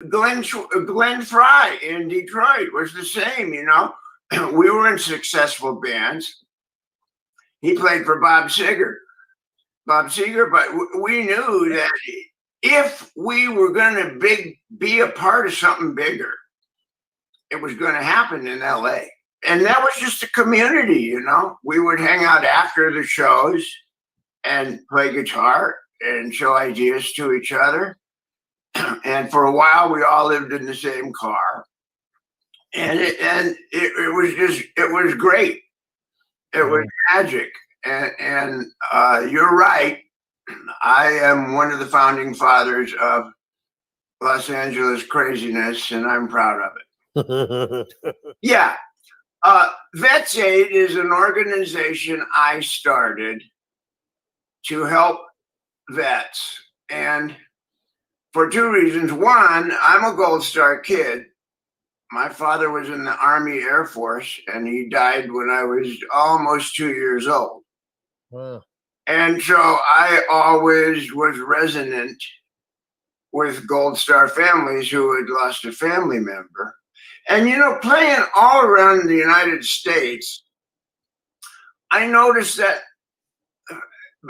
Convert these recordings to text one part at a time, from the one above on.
Glenn Fry in Detroit was the same, you know. We were in successful bands. He played for Bob Seger, but we knew that if we were going to be a part of something bigger, it was going to happen in LA. And that was just a community, you know. We would hang out after the shows and play guitar and show ideas to each other. And for a while, we all lived in the same car. And it was great. It was magic. And you're right. I am one of the founding fathers of Los Angeles craziness, and I'm proud of it. Yeah. Vets Aid is an organization I started to help vets. And for two reasons. One, I'm a Gold Star kid. My father was in the Army Air Force, and he died when I was almost 2 years old. Wow. And so I always was resonant with Gold Star families who had lost a family member. And, you know, playing all around the United States, I noticed that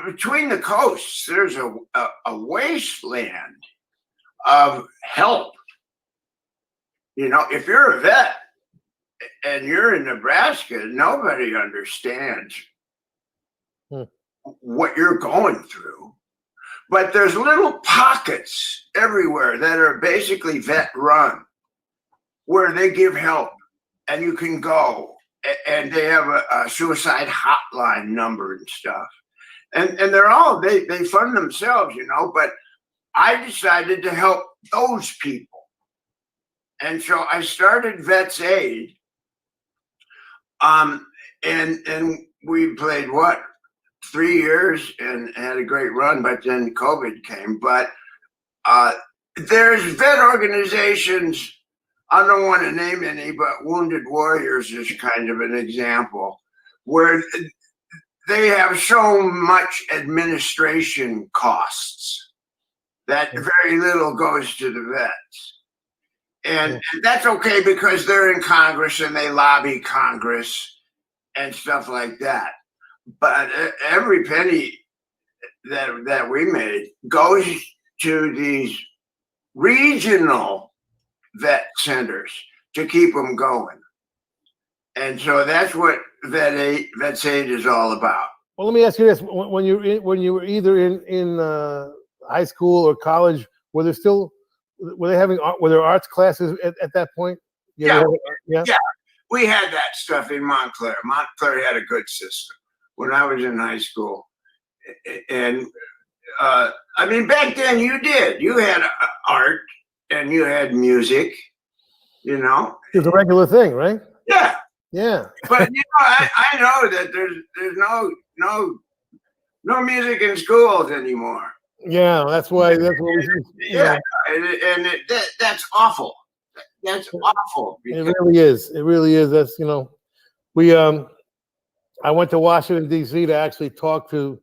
between the coasts, there's a wasteland of help. You know, if you're a vet and you're in Nebraska, nobody understands what you're going through. But there's little pockets everywhere that are basically vet run, where they give help and you can go, and they have a suicide hotline number and stuff. And they're all, they fund themselves, you know, but I decided to help those people. And so I started Vets Aid. And we played 3 years and had a great run, but then COVID came. But there's vet organizations, I don't want to name any, but Wounded Warriors is kind of an example, where they have so much administration costs that very little goes to the vets. And that's okay because they're in Congress and they lobby Congress and stuff like that. But every penny that we made goes to these regional vet centers to keep them going. And so that's what Vets Aid is all about. Well, let me ask you this: when you were either in high school or college, were there arts classes at that point? Yeah, we had that stuff in Montclair. Montclair had a good system when I was in high school, and I mean back then you had art and you had music, you know. It was a regular thing, right? Yeah. Yeah. But you know, I know that there's no music in schools anymore. Yeah, that's what we. Yeah, and that's awful. That's awful. It really is. It really is. That's, you know, I went to Washington D.C. to actually talk to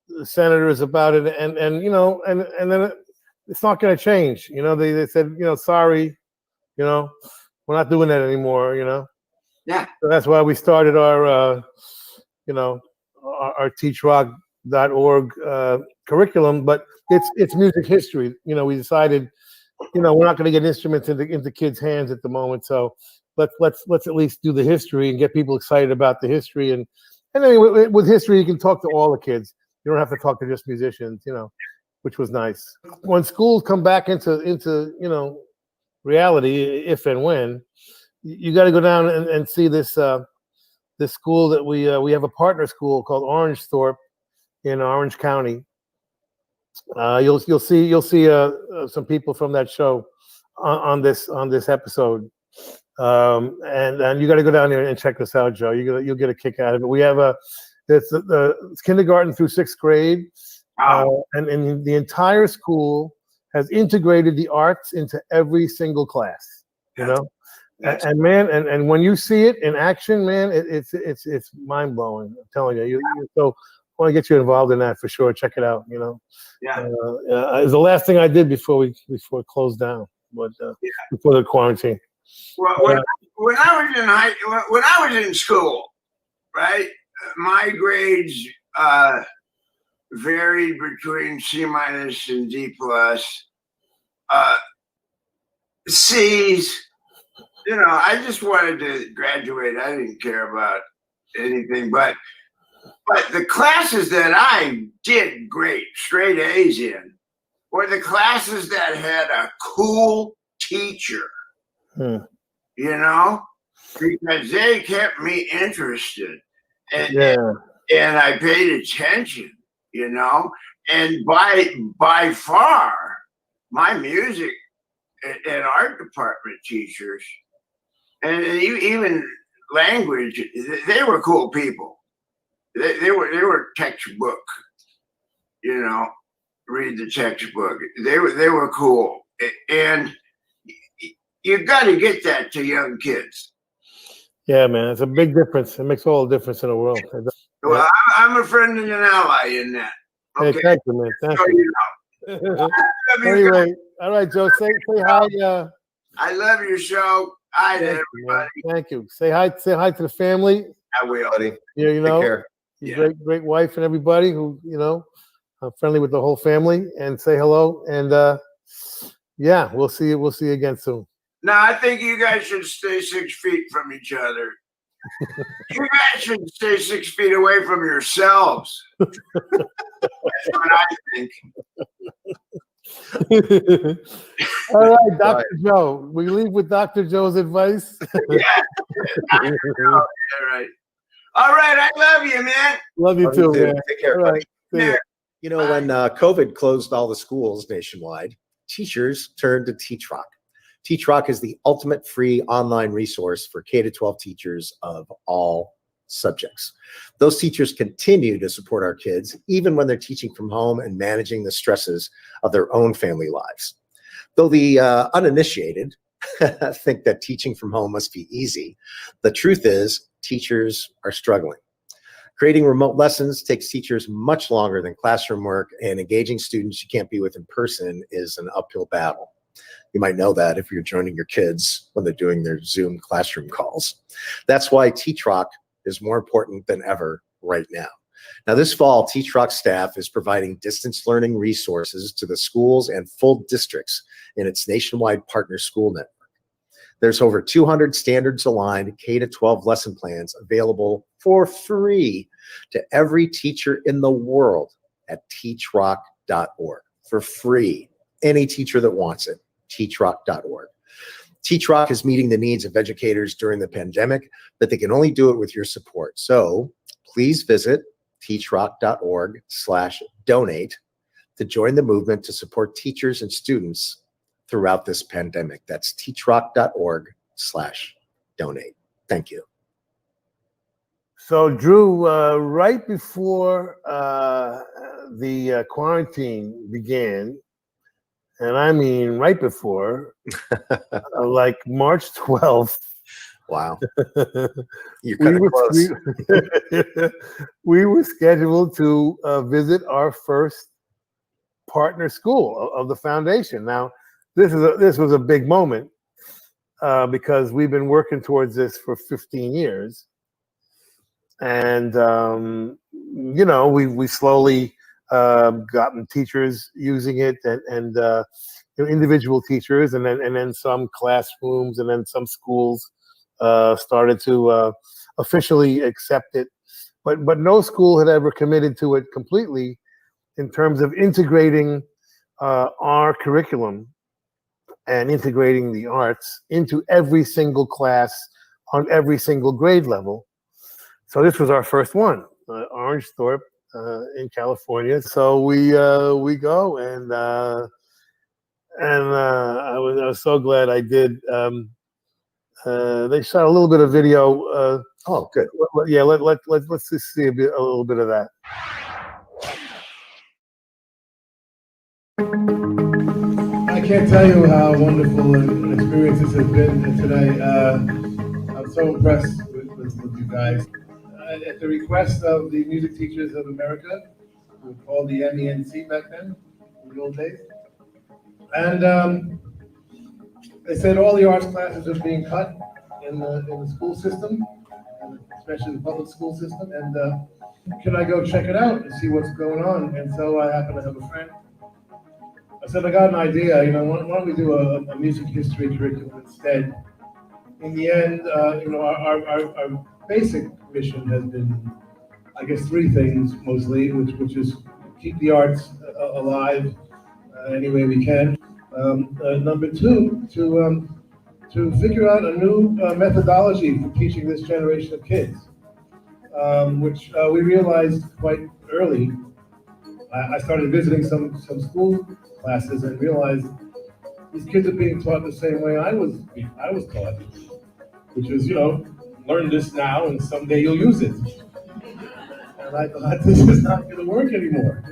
the senators about it, and you know, and then it's not going to change. You know, they said, you know, sorry, you know, we're not doing that anymore. You know. Yeah. So that's why we started our, you know, our TeachRock.org curriculum, but it's music history. You know, we decided, you know, we're not going to get instruments into kids' hands at the moment, so let's at least do the history and get people excited about the history. And then with history, you can talk to all the kids. You don't have to talk to just musicians, you know, which was nice. When schools come back into you know, reality, if and when, you got to go down and see this school that we have a partner school called Orangethorpe in Orange County. You'll see some people from that show on this episode, and you got to go down there and check this out, Joe. You'll get a kick out of it. We have it's kindergarten through 6th grade, and the entire school has integrated the arts into every single class. You know. And man, and when you see it in action, man, it's mind blowing. I'm telling you. So I want to get you involved in that for sure. Check it out. You know. Yeah. It was the last thing I did before it closed down. but before the quarantine. Well, when I was in school, right, my grades varied between C- and D+. C's, I just wanted to graduate. I didn't care about anything, but the classes that I did great, straight A's in, were the classes that had a cool teacher, because they kept me interested, and I paid attention, and by far my music and art department teachers, and even language, they were cool people. They were textbook, read the textbook. They were cool, and you got to get that to young kids. Yeah, man, it's a big difference. It makes all the difference in the world. Well, I'm a friend and an ally in that. Okay, hey, thank you, man. Thank you. Anyway, all right, Joe. Say hi. I love your show. Hi to everybody. Thank you. Say hi to the family. I will. Yeah, Take care. Your great wife and everybody who are friendly with the whole family, and say hello. And we'll see you. We'll see you again soon. No, I think you guys should stay 6 feet from each other. You guys should stay 6 feet away from yourselves. That's what I think. All right, Dr. Joe. We leave with Dr. Joe's advice. Yeah. All right. All right. I love you, man. Love you too, man. Take care, buddy. Right. When COVID closed all the schools nationwide, teachers turned to TeachRock. TeachRock is the ultimate free online resource for K-12 teachers of all subjects. Those teachers continue to support our kids, even when they're teaching from home and managing the stresses of their own family lives. Though the uninitiated think that teaching from home must be easy, the truth is teachers are struggling. Creating remote lessons takes teachers much longer than classroom work, and engaging students you can't be with in person is an uphill battle. You might know that if you're joining your kids when they're doing their Zoom classroom calls. That's why TeachRock is more important than ever right now. Now, this fall, TeachRock staff is providing distance learning resources to the schools and full districts in its nationwide partner school network. There's over 200 standards-aligned K-12 lesson plans available for free to every teacher in the world at teachrock.org. For free, any teacher that wants it. teachrock.org. TeachRock is meeting the needs of educators during the pandemic, but they can only do it with your support. So please visit teachrock.org/donate to join the movement to support teachers and students throughout this pandemic. That's teachrock.org/donate. Thank you. So, Drew, right before the quarantine began, and I mean right before, like March 12th. Wow. You're kind of close. We were scheduled to visit our first partner school of the foundation. Now, this was a big moment because we've been working towards this for 15 years. And, we slowly gotten teachers using it and individual teachers, and then some classrooms, and then some schools started to officially accept it, but no school had ever committed to it completely in terms of integrating our curriculum and integrating the arts into every single class on every single grade level. So this was our first one, Orangethorpe in California. So we go, and I was so glad I did. They shot a little bit of video. Oh, good. Yeah, let's just see a little bit of that. I can't tell you how wonderful an experience this has been today. I'm so impressed with you guys. At the request of the Music Teachers of America, we were called the MENC back then, in the old days. And they said all the arts classes are being cut in the school system, especially the public school system, and can I go check it out and see what's going on? And so I happen to have a friend. I said, I got an idea, why don't we do a music history curriculum instead? In the end, our basic mission has been, I guess, three things mostly, which is keep the arts alive any way we can. Number two, to figure out a new methodology for teaching this generation of kids, which we realized quite early. I started visiting some school classes and realized these kids are being taught the same way I was taught, which is, learn this now and someday you'll use it. And I thought, this is not going to work anymore.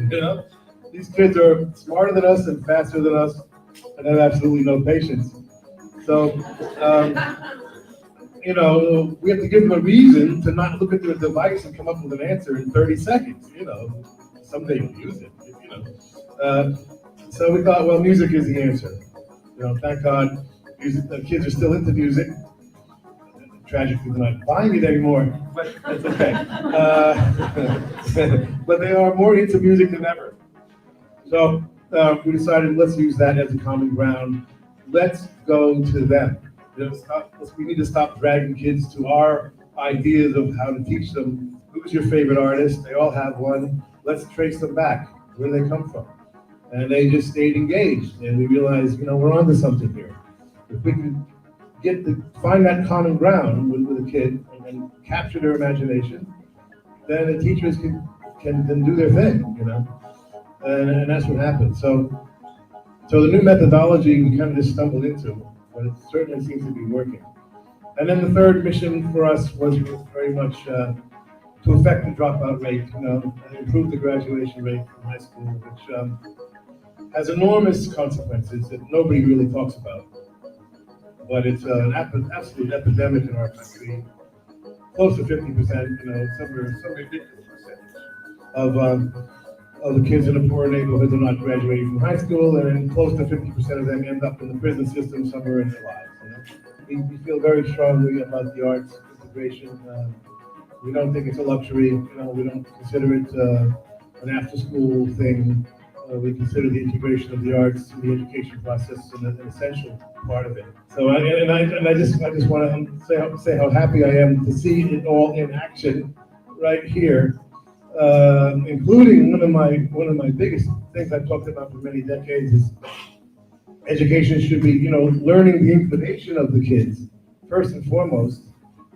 These kids are smarter than us and faster than us and have absolutely no patience. So, we have to give them a reason to not look at their device and come up with an answer in 30 seconds. Someday you'll use it. So we thought, well, music is the answer. Thank God, the kids are still into music. Tragically, they're not buying it anymore, but that's okay. But they are more into music than ever. So we decided, let's use that as a common ground. Let's go to them. We need to stop dragging kids to our ideas of how to teach them. Who's your favorite artist? They all have one. Let's trace them back. Where do they come from? And they just stayed engaged. And we realized, we're onto something here. If we can find that common ground with a kid and capture their imagination, then the teachers can do their thing, and that's what happened. So the new methodology we kind of just stumbled into, but it certainly seems to be working. And then the third mission for us was very much to affect the dropout rate, and improve the graduation rate from high school, which has enormous consequences that nobody really talks about. But it's an absolute epidemic in our country. Close to 50%, some ridiculous percentage of the kids in the poor neighborhoods are not graduating from high school, and then close to 50% of them end up in the prison system somewhere in their lives. We feel very strongly about the arts integration. We don't think it's a luxury. We don't consider it an after-school thing. We consider the integration of the arts in the education process an essential part of it. So, I just want to say how happy I am to see it all in action right here, including one of my biggest things I've talked about for many decades is education should be, learning the inclination of the kids first and foremost,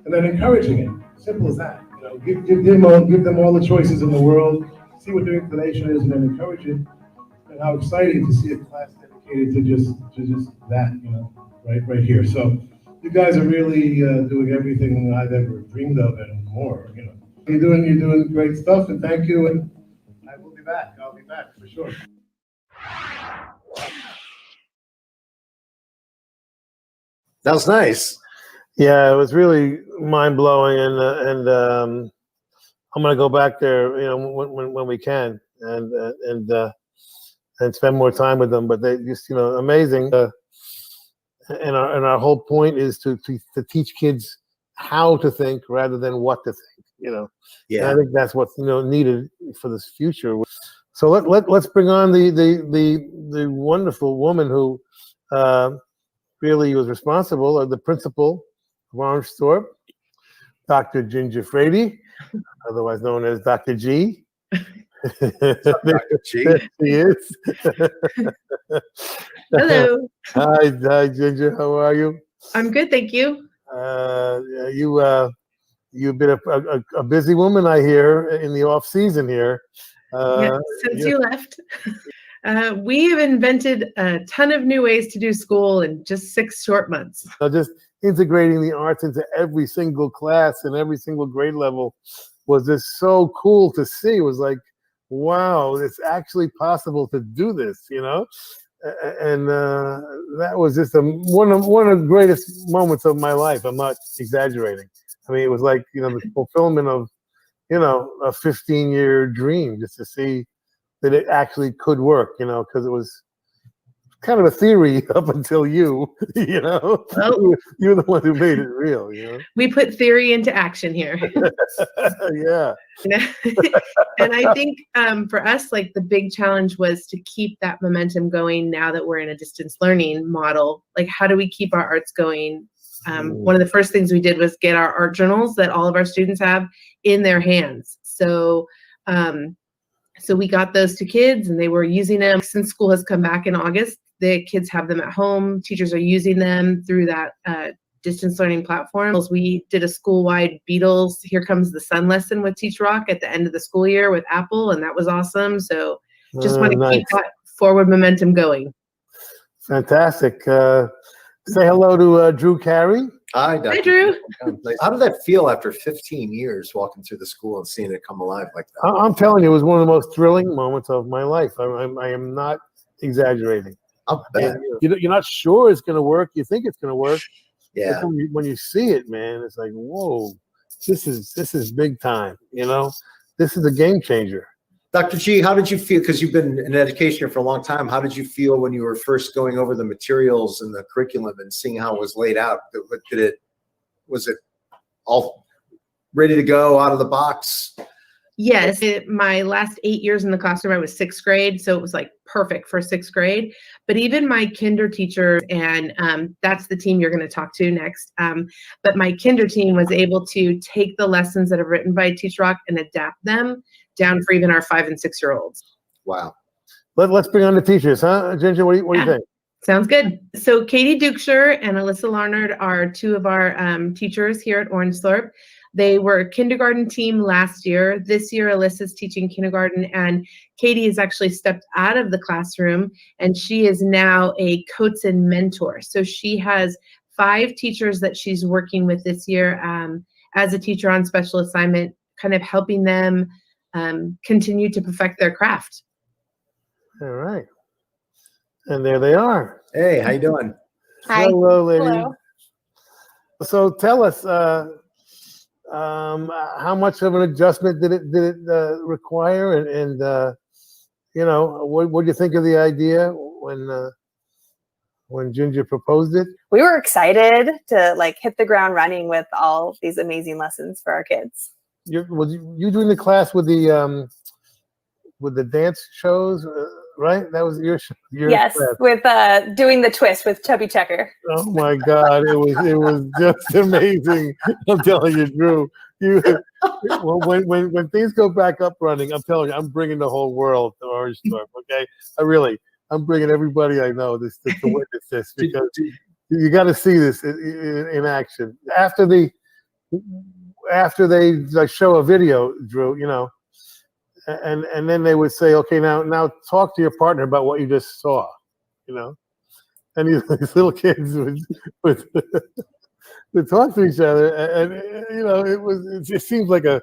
and then encouraging it. Simple as that. Give them all the choices in the world, see what their inclination is, and then encourage it. And how exciting to see a class dedicated to just that, right here. So you guys are really doing everything I've ever dreamed of and more. You're doing great stuff, and thank you. And I will be back. I'll be back for sure. That was nice. Yeah, it was really mind blowing, and I'm gonna go back there, when we can, and spend more time with them. But they just, amazing. And our whole point is to teach kids how to think rather than what to think. Yeah. And I think that's what's needed for this future. So let's bring on the wonderful woman who really was responsible, the principal of Orange Thorpe, Dr. Ginger Frady, otherwise known as Dr. G. Dr. G. She is. Hello. Hi, Ginger. How are you? I'm good, thank you. You've been a busy woman, I hear, in the off season here. Since you left. We have invented a ton of new ways to do school in just 6 short months. Just integrating the arts into every single class and every single grade level was just so cool to see. It was like, wow, it's actually possible to do this, and that was just one of the greatest moments of my life. I'm not exaggerating. I mean, it was like, the fulfillment of, a 15-year dream, just to see that it actually could work, because it was kind of a theory up until you know, Well, you're the one who made it real, you know. we put theory into action here. Yeah. And I think for us, like the big challenge was to keep that momentum going now that we're in a distance learning model. Like, how do we keep our arts going? One of the first things we did was get our art journals that all of our students have in their hands. So we got those to kids and they were using them. Since school has come back in August, the kids have them at home. Teachers are using them through that distance learning platforms. We did a school-wide Beatles Here Comes the Sun lesson with TeachRock at the end of the school year with Apple, and that was awesome. So just want to keep that forward momentum going. Fantastic. Say hello to Drew Carey. Hi, Dr. Hi, Drew. How did that feel after 15 years walking through the school and seeing it come alive like that? I'm telling you, it was one of the most thrilling moments of my life. I am not exaggerating. I'll bet. You're not sure it's going to work. You think it's going to work. Yeah. When you see it, man, it's like, whoa, this is big time. You know, this is a game changer. Dr. G, how did you feel? Because you've been in education for a long time. How did you feel when you were first going over the materials and the curriculum and seeing how it was laid out? Was it all ready to go out of the box? Yes, my last 8 years in the classroom, I was sixth grade, so it was like perfect for sixth grade. But even my kinder teacher, and that's the team you're going to talk to next. But my kinder team was able to take the lessons that are written by TeachRock and adapt them down for even our 5- and 6-year-olds. Wow. Let's bring on the teachers, huh, Ginger? What do you think? Sounds good. So Katie Duchsherer and Alyssa Larnerd are two of our teachers here at Orangethorpe. They were a kindergarten team last year. This year, Alyssa's teaching kindergarten, and Katie has actually stepped out of the classroom, and she is now a coach and mentor. So she has 5 teachers that she's working with this year as a teacher on special assignment, kind of helping them continue to perfect their craft. All right. And there they are. Hey, how you doing? Hi. Hello, lady. Hello. So tell us, how much of an adjustment did it require, and you know, what do you think of the idea when Ginger proposed it? We were excited to like hit the ground running with all these amazing lessons for our kids. Was you doing the class with the dance shows, right? That was your show. Yes, class. with doing the twist with Chubby Checker. Oh my God, it was just amazing. I'm telling you, Drew. When things go back up running, I'm telling you, I'm bringing the whole world to Orangethorpe. Okay, I'm bringing everybody I know to witness this, because you got to see this in action. After they like show a video, Drew, you know, and then they would say, okay, now talk to your partner about what you just saw, you know, and these little kids would talk to each other, and you know, it seems like a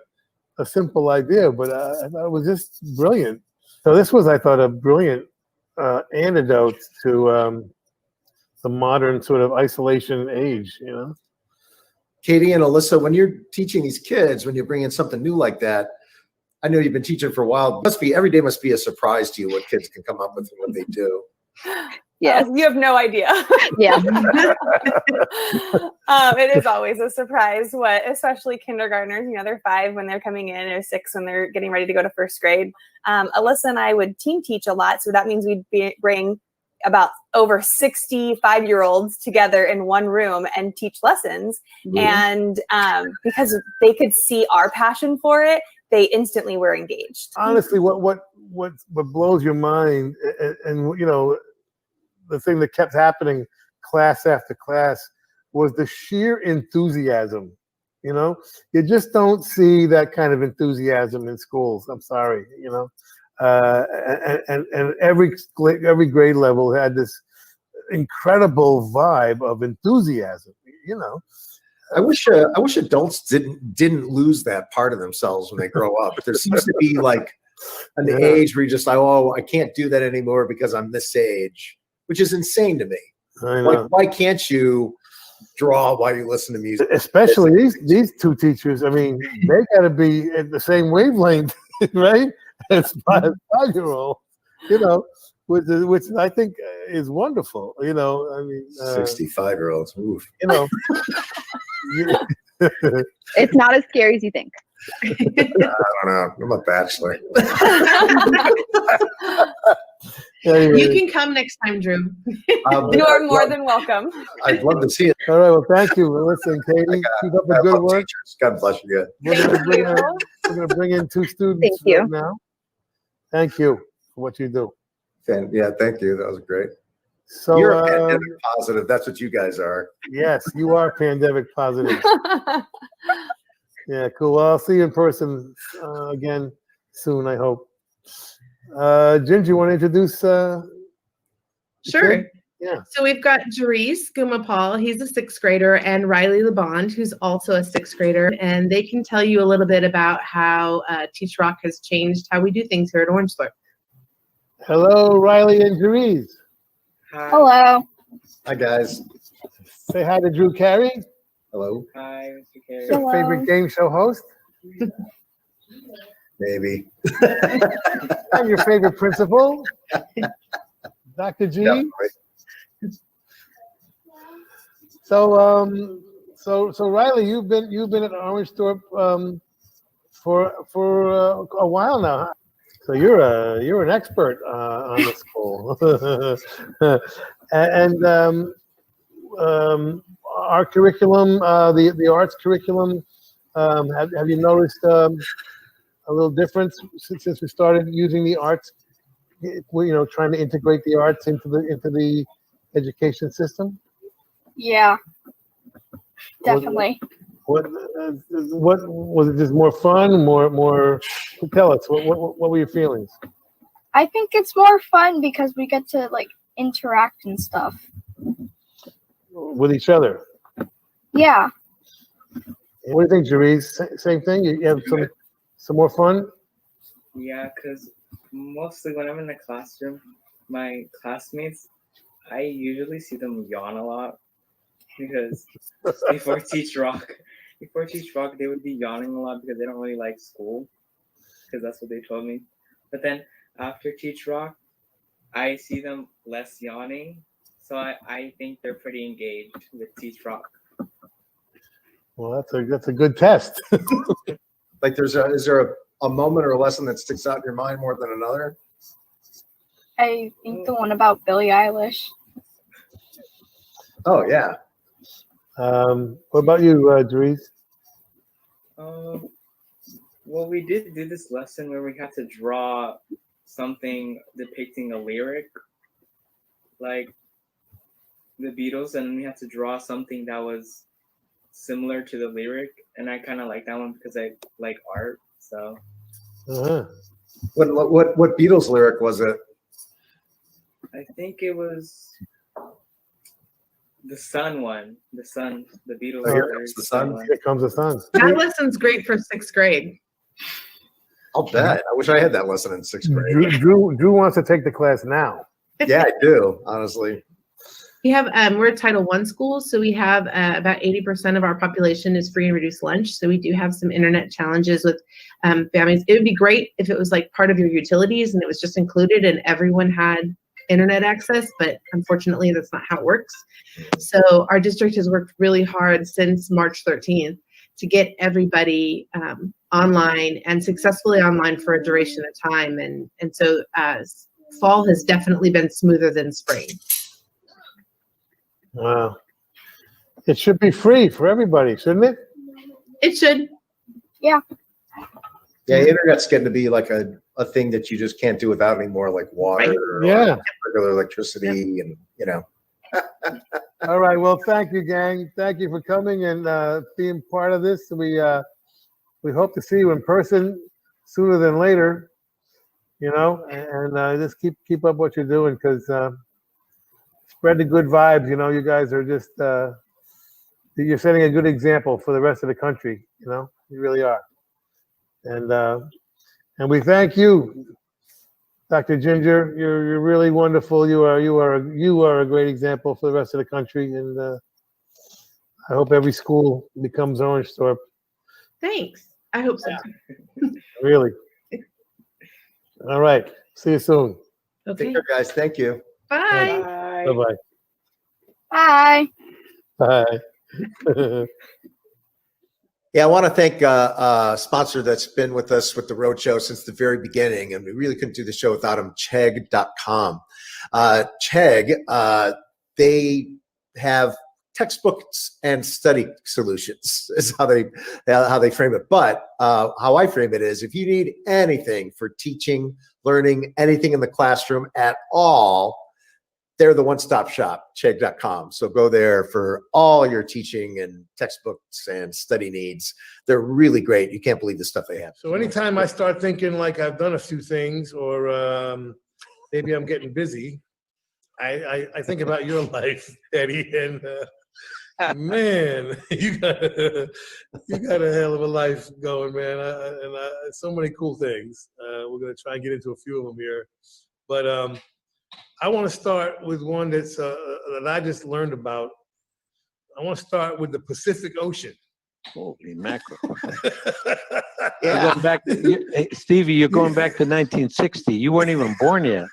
simple idea, but I thought it was just brilliant. So this was, I thought, a brilliant antidote to the modern sort of isolation age, you know. Katie and Alyssa, when you're teaching these kids, when you're bringing something new like that, I know you've been teaching for a while. Every day must be a surprise to you what kids can come up with and what they do. Yes, you have no idea. Yeah. It is always a surprise especially kindergartners, you know, they're 5 when they're coming in, or 6 when they're getting ready to go to first grade. Alyssa and I would team teach a lot. So that means we'd bring about over 60 5-year-olds together in one room and teach lessons. Mm-hmm. And because they could see our passion for it, they instantly were engaged. Honestly, what blows your mind, and you know, the thing that kept happening class after class was the sheer enthusiasm. You know, you just don't see that kind of enthusiasm in schools. I'm sorry, you know, and every grade level had this incredible vibe of enthusiasm. You know, I wish adults didn't lose that part of themselves when they grow up. There seems to be like an age where you're just like, oh, I can't do that anymore because I'm this age, which is insane to me. Like, why can't you draw while you listen to music? Especially these two teachers. I mean, they got to be at the same wavelength, right? As 5-year-olds, you know. which I think is wonderful. I mean, 65-year-olds. Oof. you It's not as scary as you think. I don't know. I'm a bachelor. anyway. You can come next time, Drew. You are more than welcome. I'd love to see it. All right. Well, thank you, Alyssa and Katie. Keep up the I good love work. teachers. God bless you. We're gonna bring in 2 students Thank you. right now. Thank you for what you do. Yeah, thank you. That was great. So, You're a pandemic positive. That's what you guys are. yes, you are pandemic positive. Yeah, cool. Well, I'll see you in person again soon, I hope. Ginger, you want to introduce? Sure. Yeah. So we've got Jerice Gumapal, he's a 6th grader, and Riley LeBond, who's also a 6th grader, and they can tell you a little bit about how TeachRock has changed how we do things here at Orange Thorpe. Hello, Riley and Jerice. Hello. Hi, guys. Say hi to Drew Carey, Hello. Hi, Mr. Carey. your Hello. favorite game show host, Maybe. and your favorite principal, Dr. G. Yeah, So Riley, you've been at Orange Thorpe for a while now, huh? So you're an expert on the school, and our curriculum, the arts curriculum. Have you noticed a little difference since we started using the arts? Trying to integrate the arts into the education system. Yeah. Definitely. What was it? Just more fun? More? Tell us. What were your feelings? I think it's more fun because we get to like interact and stuff. With each other. Yeah. What do you think, Jerice? Same thing? You have some more fun? Yeah, because mostly when I'm in the classroom, my classmates, I usually see them yawn a lot because before TeachRock, they would be yawning a lot because they don't really like school, because that's what they told me. But then after TeachRock, I see them less yawning, so I think they're pretty engaged with TeachRock. Well, that's a good test. Like, is there a moment or a lesson that sticks out in your mind more than another? I think the one about Billie Eilish. Oh, yeah. What about you, Jerice? Well, we did do this lesson where we had to draw something depicting a lyric, like the Beatles, and we had to draw something that was similar to the lyric, and I kind of like that one because I like art. So, Uh-huh. What Beatles lyric was it? I think it was the sun one. The sun. The Beatles. Oh, Here lyric, Comes the Sun? one. Here comes the sun. That lesson's great for 6th grade. I'll bet. I wish I had that lesson in 6th grade. Drew wants to take the class now. Yeah, I do, honestly. We have we're a Title I school, so we have about 80% of our population is free and reduced lunch. So we do have some internet challenges with families. It would be great if it was like part of your utilities and it was just included and everyone had internet access, but unfortunately that's not how it works. So our district has worked really hard since March 13th to get everybody online and successfully online for a duration of time. And so fall has definitely been smoother than spring. Wow. It should be free for everybody, shouldn't it? It should. Yeah, internet's getting to be like a thing that you just can't do without anymore, like water or Yeah. regular electricity, and All right. Well, thank you, gang. Thank you for coming and being part of this. We hope to see you in person sooner than later. And just keep up what you're doing, because spread the good vibes. You guys are just you're setting a good example for the rest of the country. You really are. And we thank you, Dr. Ginger. You're really wonderful. You are a great example for the rest of the country, and I hope every school becomes Orange Thorpe. Thanks. I hope so. Really. All right. See you soon. Okay. Take care, guys. Thank you. Bye. Bye. Bye-bye. Bye. Bye. Yeah, I want to thank a sponsor that's been with us with the Roadshow since the very beginning, and we really couldn't do the show without them, Chegg.com. Chegg, they have textbooks and study solutions is how they frame it. But how I frame it is, if you need anything for teaching, learning, anything in the classroom at all, they're the one-stop shop, Chegg.com. So go there for all your teaching and textbooks and study needs. They're really great. You can't believe the stuff they have. So anytime I start thinking like I've done a few things, or maybe I'm getting busy, I think about your life, Eddie, and man, you got a hell of a life going, man, and so many cool things. We're gonna try and get into a few of them here, but I want to start with one that's that I just learned about. I want to start with the Pacific Ocean. Holy mackerel! You're going back, hey, Stevie. You're going back to 1960. You weren't even born yet.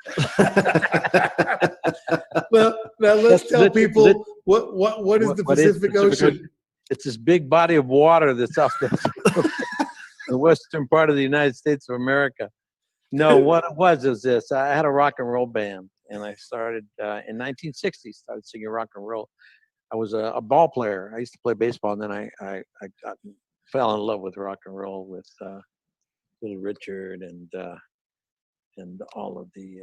Well, now let's tell people what is the Pacific Ocean? It's this big body of water that's off the western part of the United States of America. No, what it was is this. I had a rock and roll band, and I started in 1960. Started singing rock and roll. I was a ball player. I used to play baseball, and then I fell in love with rock and roll with Little Richard and all of the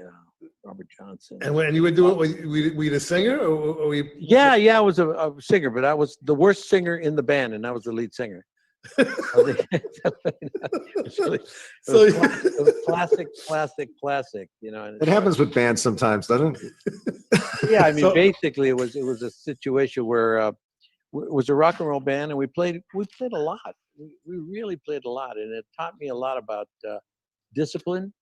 Robert Johnson. And when you were doing, were you the singer, or were you? Yeah, I was a singer, but I was the worst singer in the band, and I was the lead singer. It was classic. You know. It happens with bands sometimes, doesn't it? Yeah, I mean, basically, it was a situation where it was a rock and roll band, and we played a lot. We really played a lot, and it taught me a lot about discipline,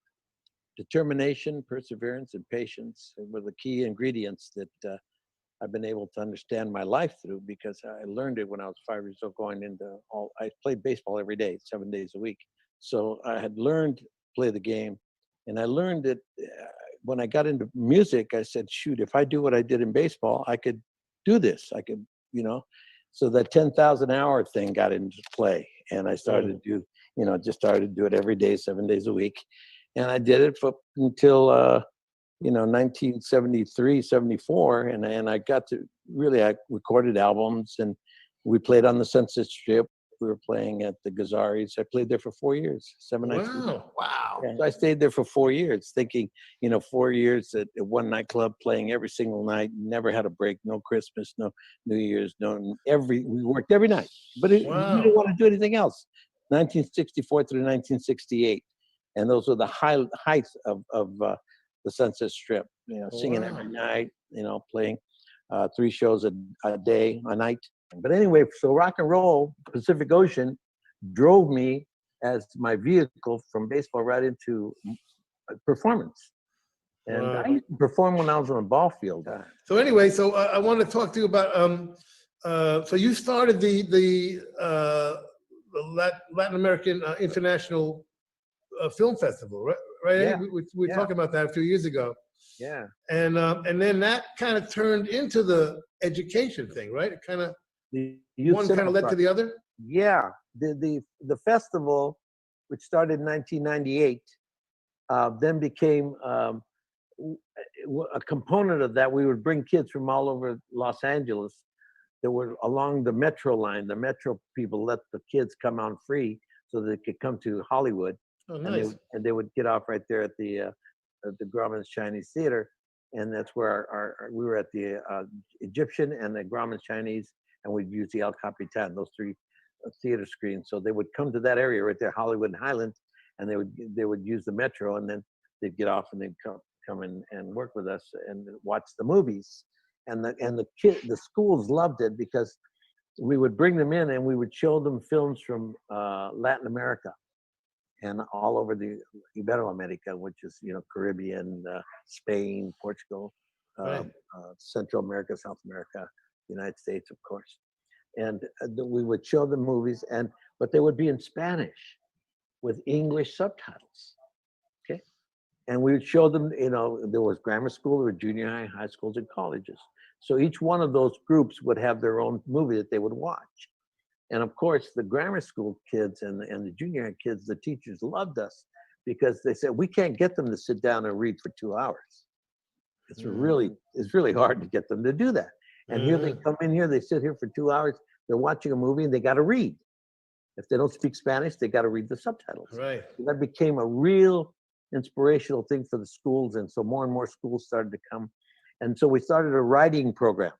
determination, perseverance, and patience. It were the key ingredients that I've been able to understand my life through, because I learned it when I was 5 years old. I played baseball every day, 7 days a week. So I had learned to play the game, and I learned that when I got into music, I said, shoot, if I do what I did in baseball, I could do this. I could, so that 10,000 hour thing got into play, and I started to do, just started to do it every day, 7 days a week. And I did it until 1973, 74, and I got to I recorded albums, and we played on the Sunset Strip. We were playing at the Gazzarri's. I played there for 4 years, 7 nights. Wow. Yeah, so I stayed there for 4 years, thinking, 4 years at one nightclub, playing every single night, never had a break, no Christmas, no New Year's, we worked every night, but we didn't want to do anything else. 1964 through 1968, and those were the heights of the Sunset Strip, singing every night, playing 3 shows a night. But anyway, so rock and roll, Pacific Ocean, drove me as my vehicle from baseball right into performance. And I used to perform when I was on a ball field. So anyway, I want to talk to you about, so you started the Latin American International Film Festival, right? Yeah. We were talking about that a few years ago. Yeah. And then that kind of turned into the education thing, right? It kind of, one kind of led to the other? Yeah. The festival, which started in 1998, then became a component of that. We would bring kids from all over Los Angeles that were along the Metro line. The Metro people let the kids come on free so they could come to Hollywood. Oh, nice. And they would get off right there at the Grauman's Chinese Theater, and that's where we were at the Egyptian and the Grauman's Chinese, and we'd use the El Capitan, those 3 theater screens. So they would come to that area right there, Hollywood and Highland, and they would use the Metro, and then they'd get off and they'd come and work with us and watch the movies. And the schools loved it, because we would bring them in and we would show them films from Latin America and all over the Iberoamerica, which is, Caribbean, Spain, Portugal, Central America, South America, United States, of course. And we would show them movies, but they would be in Spanish with English subtitles. Okay. And we would show them, there was grammar school, there were junior high, high schools, and colleges. So each one of those groups would have their own movie that they would watch. And of course, the grammar school kids and the junior high kids, the teachers loved us because they said, we can't get them to sit down and read for 2 hours. It's really hard to get them to do that. And here they come in here, they sit here for 2 hours, they're watching a movie and they got to read. If they don't speak Spanish, they got to read the subtitles. Right. So that became a real inspirational thing for the schools. And so more and more schools started to come. And so we started a writing program,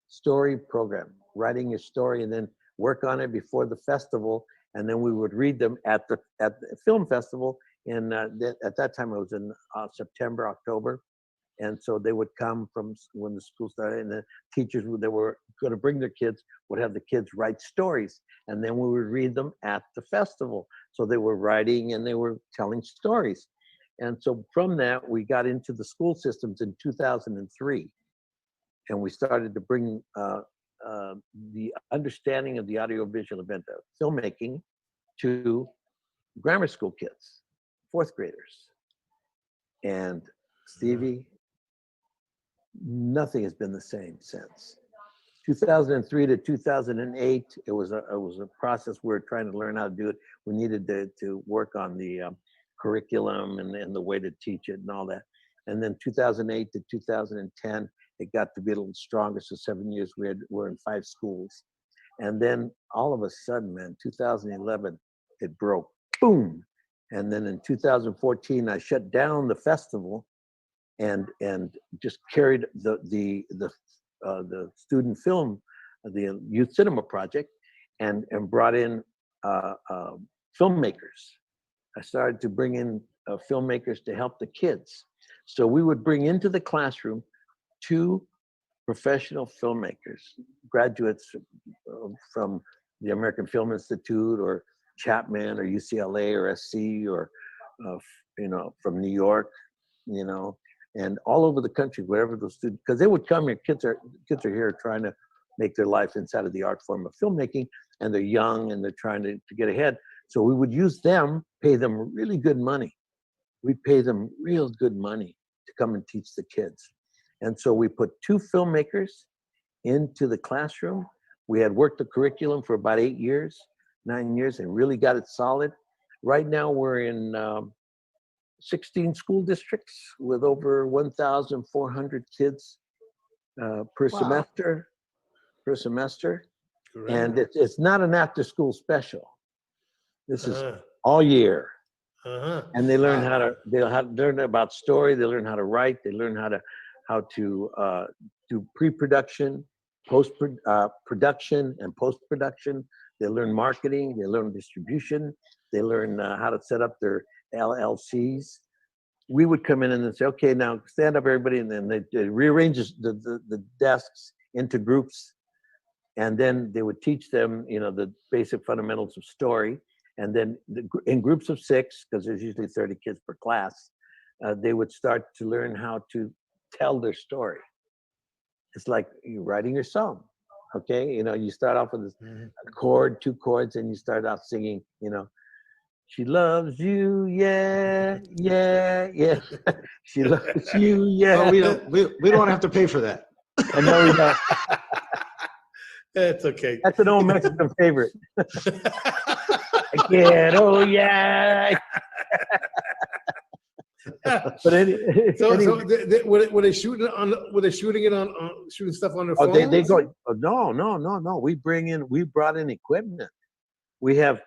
story program, writing your story and then work on it before the festival. And then we would read them at the film festival. At that time, it was in September, October. And so they would come from when the school started, and the teachers that were going to bring their kids would have the kids write stories. And then we would read them at the festival. So they were writing and they were telling stories. And so from that, we got into the school systems in 2003. And we started to bring the understanding of the audiovisual event of filmmaking to grammar school kids, 4th graders. And Stevie, nothing has been the same since. 2003 to 2008, it was a process we were trying to learn how to do it. We needed to work on the curriculum and the way to teach it and all that. And then 2008 to 2010, it got to be a little stronger. So 7 years we're in 5 schools. And then all of a sudden, man, 2011, it broke, boom. And then in 2014, I shut down the festival and just carried the student film, the youth cinema project, and brought in filmmakers. I started to bring in filmmakers to help the kids. So we would bring into the classroom 2 professional filmmakers, graduates from the American Film Institute or Chapman or UCLA or SC or from New York, and all over the country, wherever those students, because they would come here, kids are here trying to make their life inside of the art form of filmmaking, and they're young and they're trying to get ahead. So we would use them, pay them really good money. We'd pay them real good money to come and teach the kids. And so we put 2 filmmakers into the classroom. We had worked the curriculum for about 8 years, 9 years, and really got it solid. Right now we're in 16 school districts with over 1,400 kids per semester. Correct. And it's not an after-school special. This is all year. And they learn learn about story. They learn how to write. They learn how to do pre-production, production, and post-production. They learn marketing. They learn distribution. They learn how to set up their LLCs. We would come in and say, okay, now stand up, everybody, and then they rearrange the desks into groups, and then they would teach them, the basic fundamentals of story. And then in groups of 6, because there's usually 30 kids per class, they would start to learn how to tell their story. It's like you're writing your song, okay? You start off with a chord, 2 chords, and you start out singing, she loves you, yeah, yeah, yeah. She loves you, yeah. Oh, we don't have to pay for that. And no, we don't. It's okay. That's an old Mexican favorite. Again, oh yeah. But were they shooting shooting stuff on their phone? They go. Oh, no. We brought in equipment. We have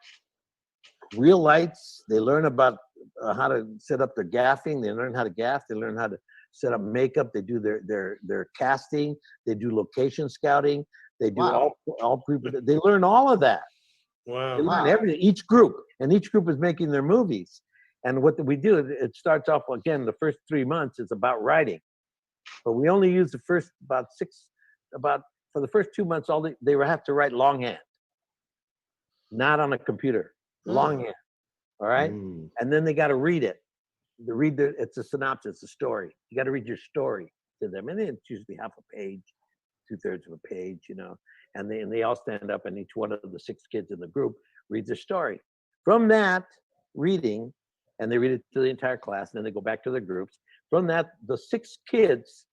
real lights. They learn about how to set up their gaffing. They learn how to gaff. They learn how to set up makeup. They do their casting. They do location scouting. They do all they learn all of that. Wow. They learn everything. Each group is making their movies. And what we do, it starts off, again, the first 3 months is about writing. But we only use the first for the first 2 months, they have to write longhand, not on a computer, longhand. All right? And then they got to read it. It's a synopsis, a story. You got to read your story to them. And it's usually half a page, 2/3 of a page, and they all stand up, and each one of the 6 kids in the group reads their story. From that reading, and they read it to the entire class, and then they go back to their groups. From that, the 6 kids,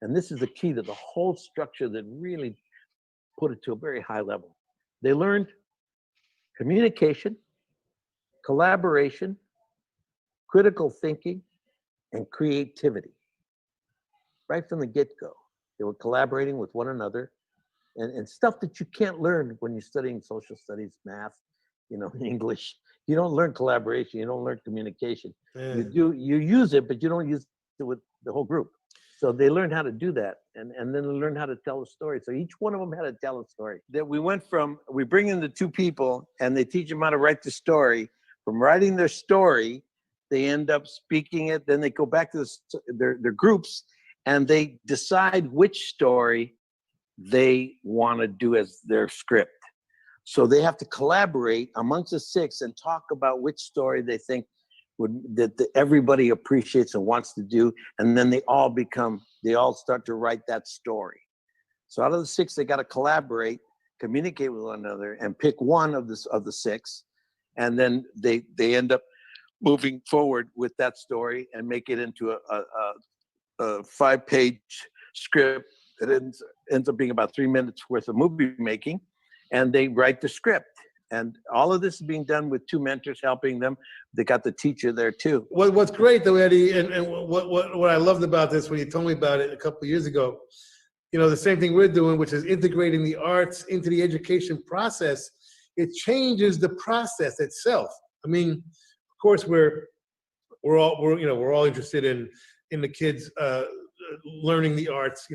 and this is the key to the whole structure that really put it to a very high level. They learned communication, collaboration, critical thinking, and creativity. Right from the get-go, they were collaborating with one another, and stuff that you can't learn when you're studying social studies, math, English. You don't learn collaboration, you don't learn communication. Yeah. You use it, but you don't use it with the whole group. So they learned how to do that, and then they learned how to tell a story. So each one of them had to tell a story. That we bring in the 2 people, and they teach them how to write the story. From writing their story, they end up speaking it. Then they go back to their groups, and they decide which story they want to do as their script. So they have to collaborate amongst the 6 and talk about which story they think that everybody appreciates and wants to do, and then they all start to write that story. So out of the 6, they got to collaborate, communicate with one another, and pick one of the 6, and then they end up moving forward with that story and make it into a 5-page script that ends up being about 3 minutes worth of movie making, and they write the script. And all of this is being done with 2 mentors helping them. They got the teacher there too. What's great though, Eddie, and what I loved about this when you told me about it a couple of years ago, the same thing we're doing, which is integrating the arts into the education process. It changes the process itself. I mean, of course, we're all interested in the kids learning the arts,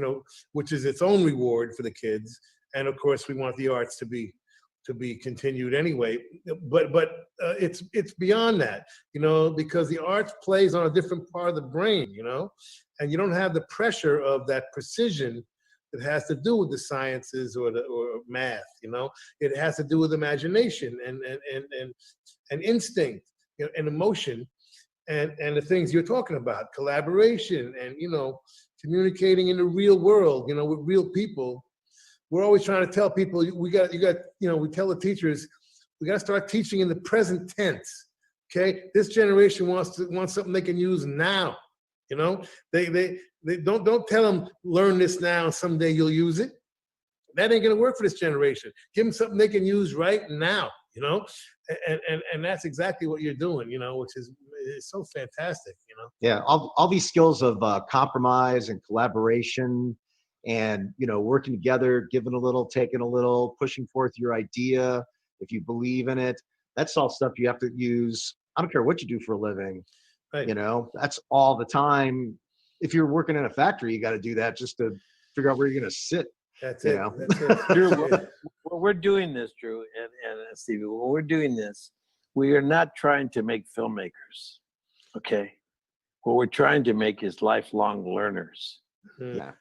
which is its own reward for the kids. And of course, we want the arts to be continued anyway, but it's beyond that, because the arts plays on a different part of the brain, and you don't have the pressure of that precision that has to do with the sciences or math. It has to do with imagination and instinct, and emotion, and the things you're talking about, collaboration and communicating in the real world, with real people. We're always trying to tell people we tell the teachers, we got to start teaching in the present tense. Okay, this generation wants something they can use now. They don't tell them learn this now and someday you'll use it. That ain't gonna work for this generation. Give them something they can use right now. And that's exactly what you're doing. Which is so fantastic. Yeah, all these skills of compromise and collaboration. And working together, giving a little, taking a little, pushing forth your idea if you believe in it. That's all stuff you have to use. I don't care what you do for a living. Right. That's all the time. If you're working in a factory, you got to do that just to figure out where you're going to sit. That's it. That's it. Drew, we're doing this, Drew and Stevie. When we're doing this, we are not trying to make filmmakers. Okay, what we're trying to make is lifelong learners. Yeah.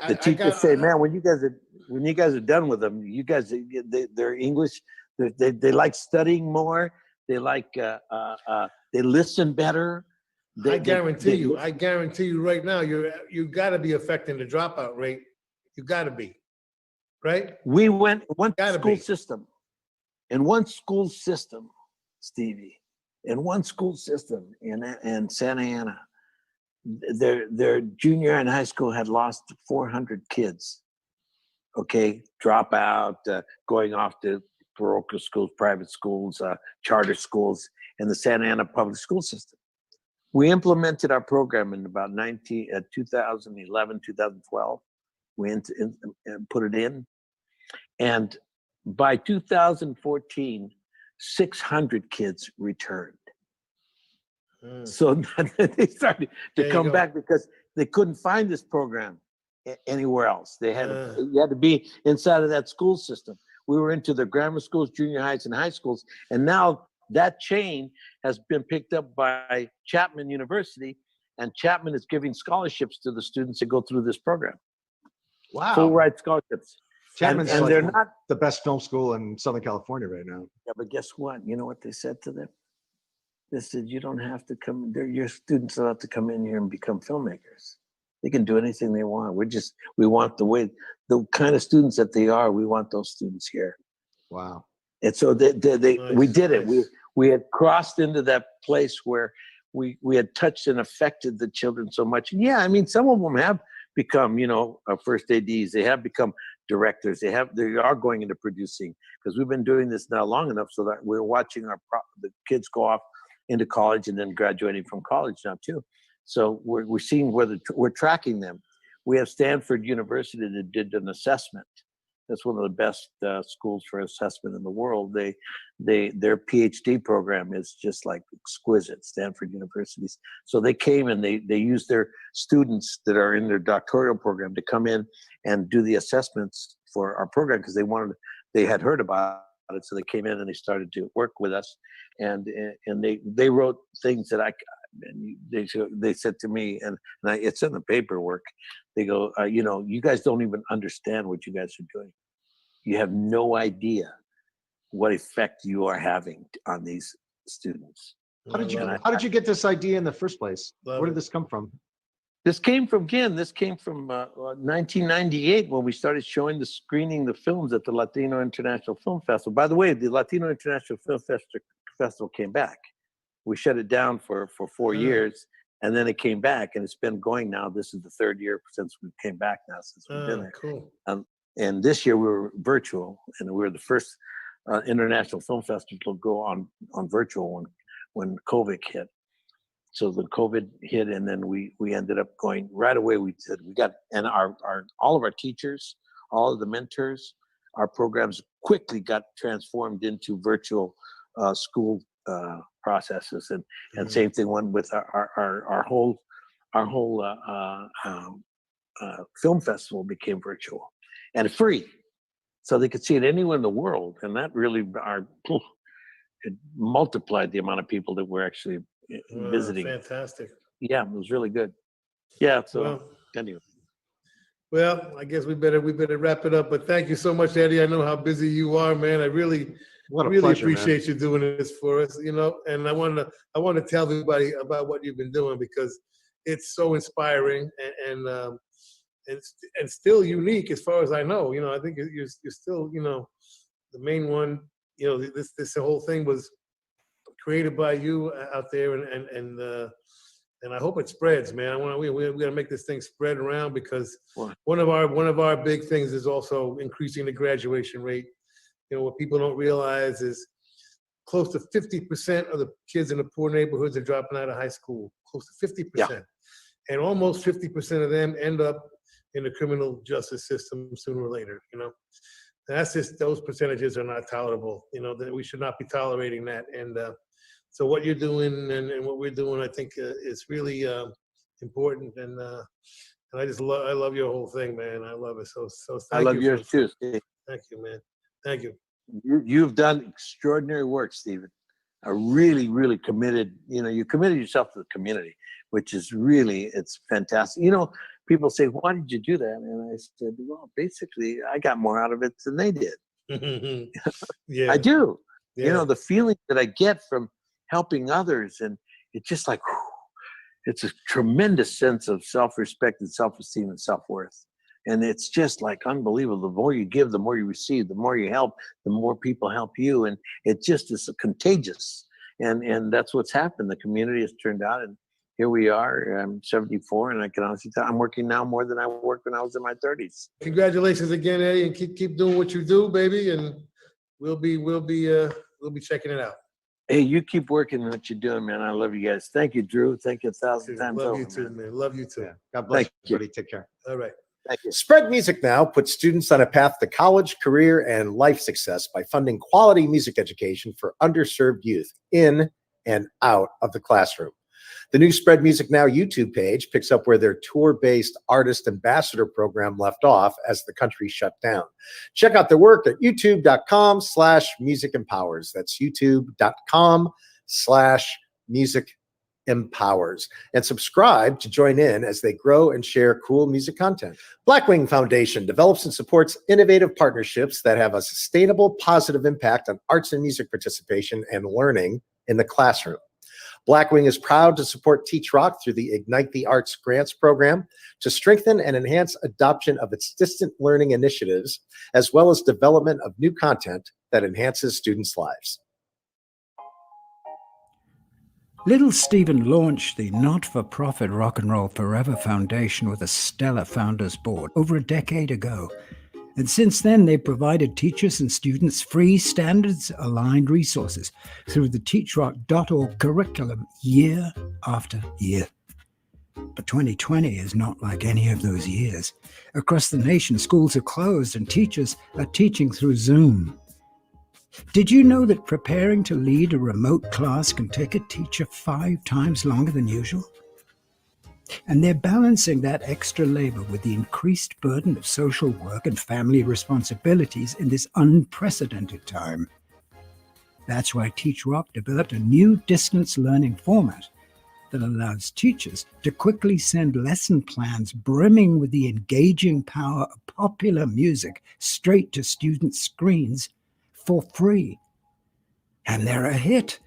The teachers say, man, when you guys are done with them, you guys, they're English. They like studying more. They like they listen better. I guarantee you right now, you got to be affecting the dropout rate. You got to be, right? We went in one school system, Stevie, in one school system in Santa Ana. Their junior and high school had lost 400 kids. Okay, drop out, going off to parochial schools, private schools, charter schools, and the Santa Ana public school system. We implemented our program in about 2011, 2012. We put it in, and by 2014, 600 kids returned. So they started to come back because they couldn't find this program anywhere else. You had to be inside of that school system. We were into the grammar schools, junior highs, and high schools, and now that chain has been picked up by Chapman University, and Chapman is giving scholarships to the students that go through this program. Wow! Full ride scholarships. Chapman's and they're not the best film school in Southern California right now. Yeah, but guess what? You know what they said to them? They said, you don't have to come, your students don't have to come in here and become filmmakers. They can do anything they want. We want the kind of students that they are, we want those students here. Wow. And so we did it. we had crossed into that place where we had touched and affected the children so much. And yeah, I mean, some of them have become, first ADs. They have become directors. They are going into producing, because we've been doing this now long enough so that we're watching the kids go off into college and then graduating from college now too. So we're seeing we're tracking them. We have Stanford University that did an assessment. That's one of the best schools for assessment in the world. Their PhD program is just like exquisite, Stanford University's. So they came and they used their students that are in their doctoral program to come in and do the assessments for our program, because they had heard about it. So they came in and they started to work with us, and they wrote things that they said to me, and it's in the paperwork. They go, you guys don't even understand what you guys are doing. You have no idea what effect you are having on these students. How did you get this idea in the first place? Where did this come from? This came from 1998, when we started screening the films at the Latino International Film Festival. By the way, the Latino International Film Festival came back. We shut it down for 4 years, and then it came back, and it's been going now. This is the third year since we came back now, since we've been there. Cool. And this year we were virtual, and we were the first international film festival to go on virtual when COVID hit. So the COVID hit, and then we ended up going right away. We said and all of our teachers, all of the mentors, our programs quickly got transformed into virtual school processes, and same thing with our whole film festival became virtual and free, so they could see it anywhere in the world, and that really it multiplied the amount of people that were actually visiting. Fantastic. Yeah, it was really good. Yeah. So anyway. Well, I guess we better wrap it up. But thank you so much, Eddie. I know how busy you are, man. I really pleasure, appreciate you doing this for us. And I want to tell everybody about what you've been doing, because it's so inspiring and still unique as far as I know. I think you're still the main one. This whole thing was created by you out there, and I hope it spreads, man. We got to make this thing spread around, because one of our big things is also increasing the graduation rate. What people don't realize is close to 50% of the kids in the poor neighborhoods are dropping out of high school. Close to 50%, and almost 50% of them end up in the criminal justice system sooner or later. That's just, those percentages are not tolerable. That we should not be tolerating that. And so what you're doing and what we're doing, I think is really important. And I love your whole thing, man. I love it. So thank you. I love yours too, Steve. Thank you, man. Thank you. You've done extraordinary work, Stephen. Really, really committed. You committed yourself to the community, which is really, it's fantastic. People say, why did you do that? And I said, well, basically, I got more out of it than they did. Yeah, I do. Yeah. The feeling that I get from helping others, and it's just like, it's a tremendous sense of self-respect and self-esteem and self-worth. And it's just like unbelievable. The more you give, the more you receive. The more you help, the more people help you. And it just is contagious. And that's what's happened. The community has turned out, and here we are. I'm 74, and I can honestly tell I'm working now more than I worked when I was in my 30s. Congratulations again, Eddie, and keep doing what you do, baby. And we'll be checking it out. Hey, you keep working what you're doing, man. I love you guys. Thank you, Drew. Thank you 1,000 times Love over, you too, man. Love you too. Yeah. God bless Thank you, everybody. Take care. All right. Thank you. Spread Music Now puts students on a path to college, career, and life success by funding quality music education for underserved youth in and out of the classroom. The new Spread Music Now YouTube page picks up where their tour-based artist ambassador program left off as the country shut down. Check out their work at youtube.com/musicempowers. That's youtube.com/musicempowers. And subscribe to join in as they grow and share cool music content. Blackwing Foundation develops and supports innovative partnerships that have a sustainable, positive impact on arts and music participation and learning in the classroom. Blackwing is proud to support TeachRock through the Ignite the Arts Grants program to strengthen and enhance adoption of its distant learning initiatives, as well as development of new content that enhances students' lives. Little Stephen launched the not-for-profit Rock and Roll Forever Foundation with a stellar founders board over a decade ago. And since then, they've provided teachers and students free standards-aligned resources through the TeachRock.org curriculum year after year. But 2020 is not like any of those years. Across the nation, schools are closed and teachers are teaching through Zoom. Did you know that preparing to lead a remote class can take a teacher 5 times longer than usual? And they're balancing that extra labor with the increased burden of social work and family responsibilities in this unprecedented time. That's why TeachRock developed a new distance learning format that allows teachers to quickly send lesson plans brimming with the engaging power of popular music straight to students' screens for free. And they're a hit.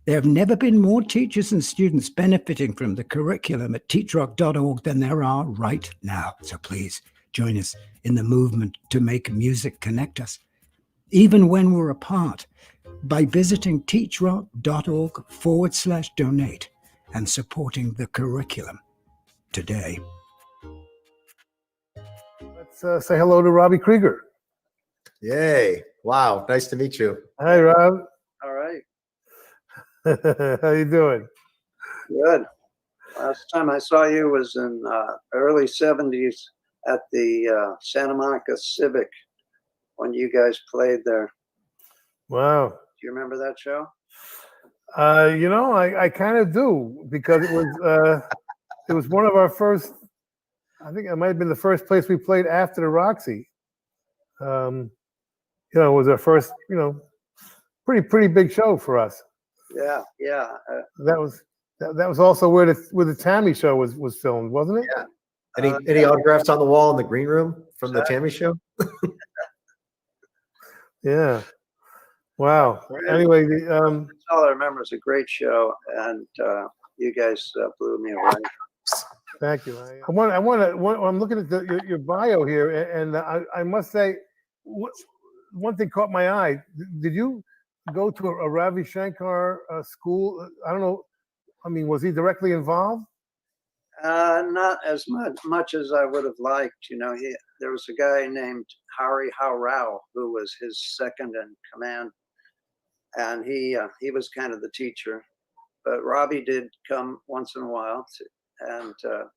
There have never been more teachers and students benefiting from the curriculum at teachrock.org than there are right now. So please join us in the movement to make music connect us, even when we're apart, by visiting teachrock.org/donate and supporting the curriculum today. Let's say hello to Robby Krieger. Yay. Wow. Nice to meet you. Hi, Rob. All right. How you doing? Good. Last time I saw you was in early 70s at the Santa Monica Civic when you guys played there. Wow. Do you remember that show? I kind of do, because it was one of our first, I think it might have been the first place we played after the Roxy. It was our first, pretty big show for us. Yeah. That was also where the Tammy show was filmed, wasn't it? Yeah. Any autographs on the wall in the green room from the Tammy show? Yeah. Wow. Anyway, that's all I remember. It's a great show, and you guys blew me away. thank you. I'm looking at your bio here, and I must say, one thing caught my eye. Did you go to a Ravi Shankar school? I don't know. I mean, was he directly involved? Not as much as I would have liked. There was a guy named Hari Hao Rao who was his second in command, and he was kind of the teacher. But Robbie did come once in a while, and that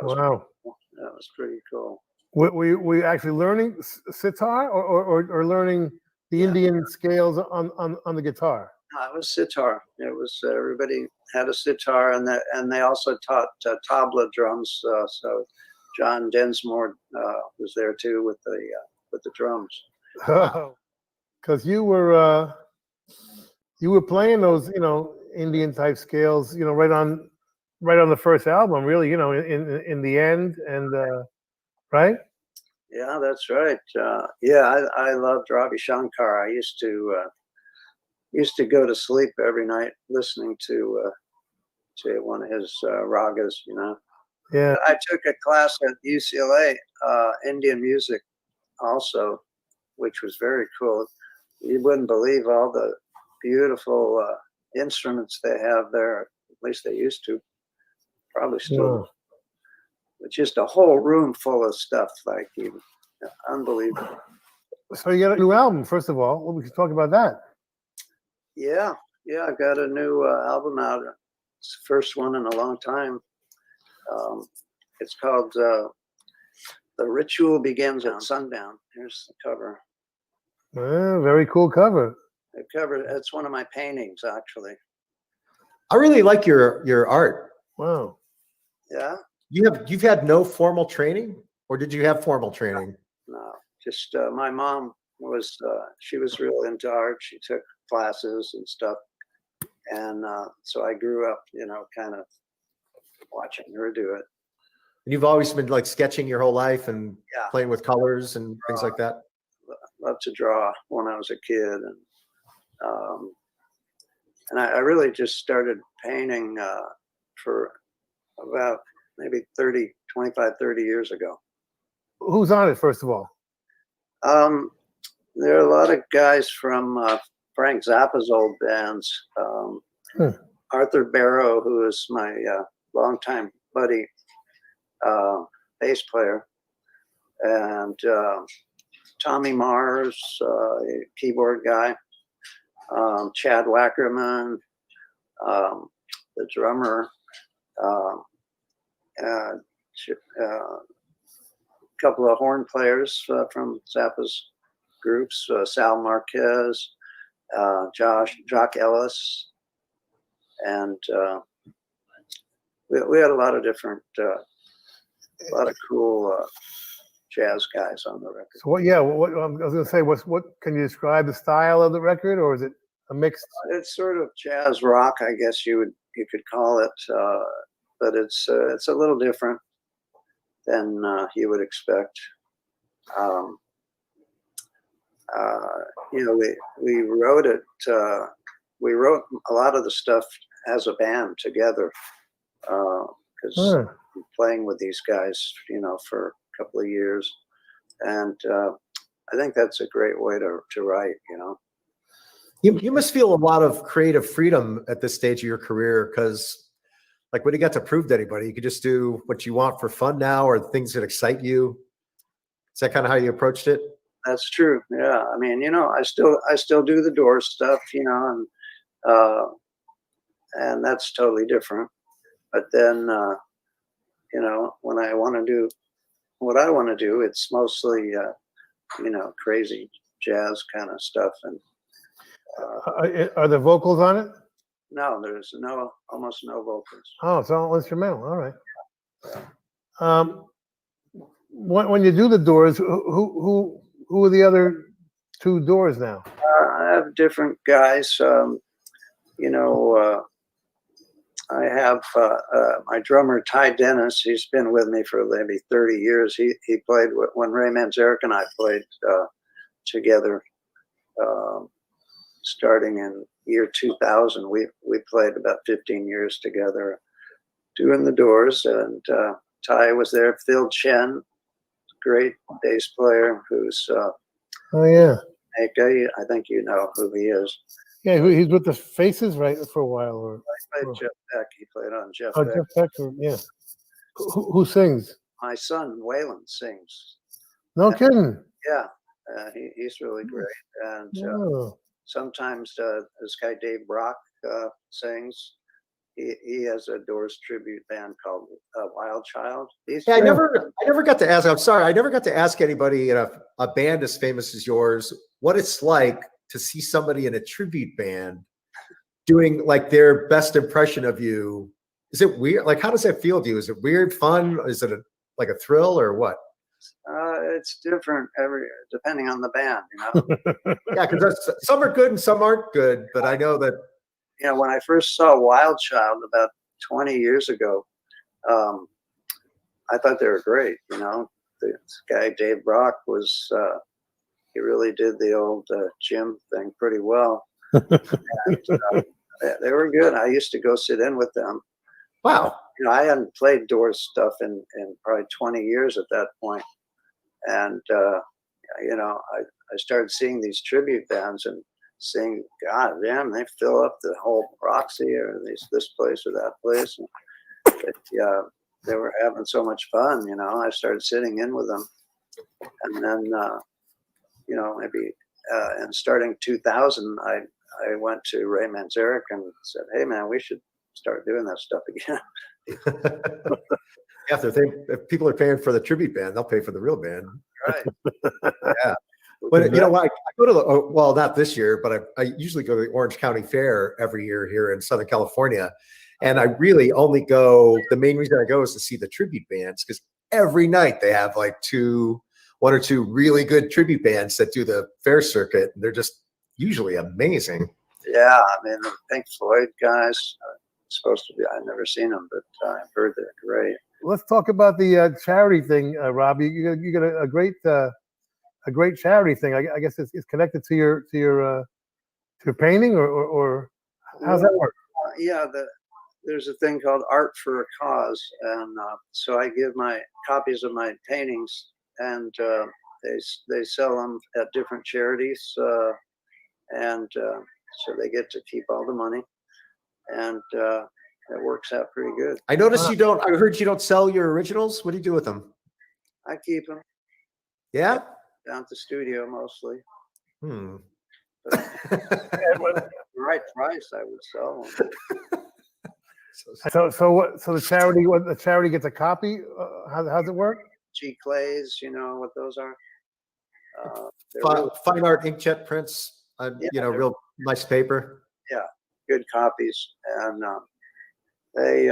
was pretty cool. Were you actually learning sitar or learning the Indian scales on the guitar? No, it was sitar. It was everybody had a sitar, and they also taught tabla drums. So John Densmore was there too with the drums. Because you were playing those Indian type scales right on the first album, really, in the end, and right. Yeah, that's right. I loved Ravi Shankar. I used to go to sleep every night listening to one of his ragas. Yeah. I took a class at UCLA, Indian music, also, which was very cool. You wouldn't believe all the beautiful instruments they have there. At least they used to. Probably still. Yeah. It's just a whole room full of stuff, unbelievable. So you got a new album, first of all. Well, we can talk about that. Yeah, I got a new album out. It's the first one in a long time. It's called The Ritual Begins at Sundown. Here's the cover. Very cool cover. The cover. It's one of my paintings, actually. I really like your art. Wow. Yeah. You've had no formal training, or did you have formal training? No, just my mom was she was real into art. She took classes and stuff, and so I grew up, kind of watching her do it. And you've always been like sketching your whole life and playing with colors and things like that. Loved to draw when I was a kid, and I really just started painting for about maybe 25, 30 years ago. Who's on it, first of all? There are a lot of guys from Frank Zappa's old bands. Arthur Barrow, who is my longtime buddy, bass player, and Tommy Mars, keyboard guy, Chad Wackerman, the drummer, a couple of horn players from Zappa's groups, Sal Marquez, Jock Ellis, and we had a lot of different, a lot of cool jazz guys on the record. So what? Yeah, what I was gonna say, what can you describe the style of the record, or is it a mixed? It's sort of jazz rock, I guess you could call it, but it's a little different than you would expect. You know, we wrote it. We wrote a lot of the stuff as a band together because playing with these guys, you know, for a couple of years, and I think that's a great way to write. You know, you must feel a lot of creative freedom at this stage of your career, because like when you got to prove to anybody, you could just do what you want for fun now, or things that excite you. Is that kind of how you approached it? That's true. Yeah, I mean, you know, I still do the Doors stuff, you know, and that's totally different. But then, you know, when I want to do what I want to do, it's mostly, you know, crazy jazz kind of stuff. And Are the vocals on it? no, there's almost no vocals. Oh, it's all instrumental. All right. When you do the Doors, who are the other two Doors now? I have different guys. You know, I have my drummer Ty Dennis. He's been with me for maybe 30 years. He played when Ray Manzarek and I played together, starting in year 2000. We played about 15 years together, doing the Doors. And Ty was there. Phil Chen, great bass player, who's Oh yeah. I think you know who he is. Yeah, he's with the Faces, right, for a while. Or I played Jeff Beck. He played on Jeff oh, Beck. Jeff Beck. Yeah. Who sings? My son Waylon sings. No kidding. Yeah, he's really great. And Oh. sometimes this guy Dave Brock sings. He has a Doors tribute band called Wild Child. Yeah, I never got to ask. I'm sorry, I never got to ask anybody in a band as famous as yours what it's like to see somebody in a tribute band doing like their best impression of you. Is it weird? Like, how does that feel to you? Is it weird, fun? Is it like a thrill, or what? It's different depending on the band, you know. Yeah, because some are good and some aren't good. But I know that. You know, when I first saw Wild Child about 20 years ago, I thought they were great. You know, this guy Dave Brock was he really did the old Jim thing pretty well. And, they were good. I used to go sit in with them. Wow. You know, I hadn't played Doors stuff in probably 20 years at that point. And, you know, I started seeing these tribute bands and saying, God damn, they fill up the whole Roxy or this place or that place. And they were having so much fun, you know. I started sitting in with them. And then, you know, maybe and starting 2000, I went to Ray Manzarek and said, hey, man, we should start doing that stuff again. If people are paying for the tribute band, they'll pay for the real band. Right. Yeah. But you know what? I go to well, not this year, but I usually go to the Orange County Fair every year here in Southern California. And I really only go, the main reason I go is to see the tribute bands, because every night they have like one or two really good tribute bands that do the fair circuit. And they're just usually amazing. Yeah, I mean, the Pink Floyd guys, supposed to be, I've never seen them, but I've heard they're great. Let's talk about the charity thing, Robbie. You got a great charity thing. I guess it's connected to your painting, or how's that work? Yeah, there's a thing called Art for a Cause, and so I give my copies of my paintings, and they sell them at different charities, and so they get to keep all the money. and it works out pretty good. I noticed I heard you don't sell your originals. What do you do with them? I keep them Yeah. down at the studio mostly. Hmm. But the right price, I would sell them. So the charity gets a copy. How's it work? G clays, you know what those are? They're Fine art inkjet prints. Real nice paper. Yeah, good copies, and they,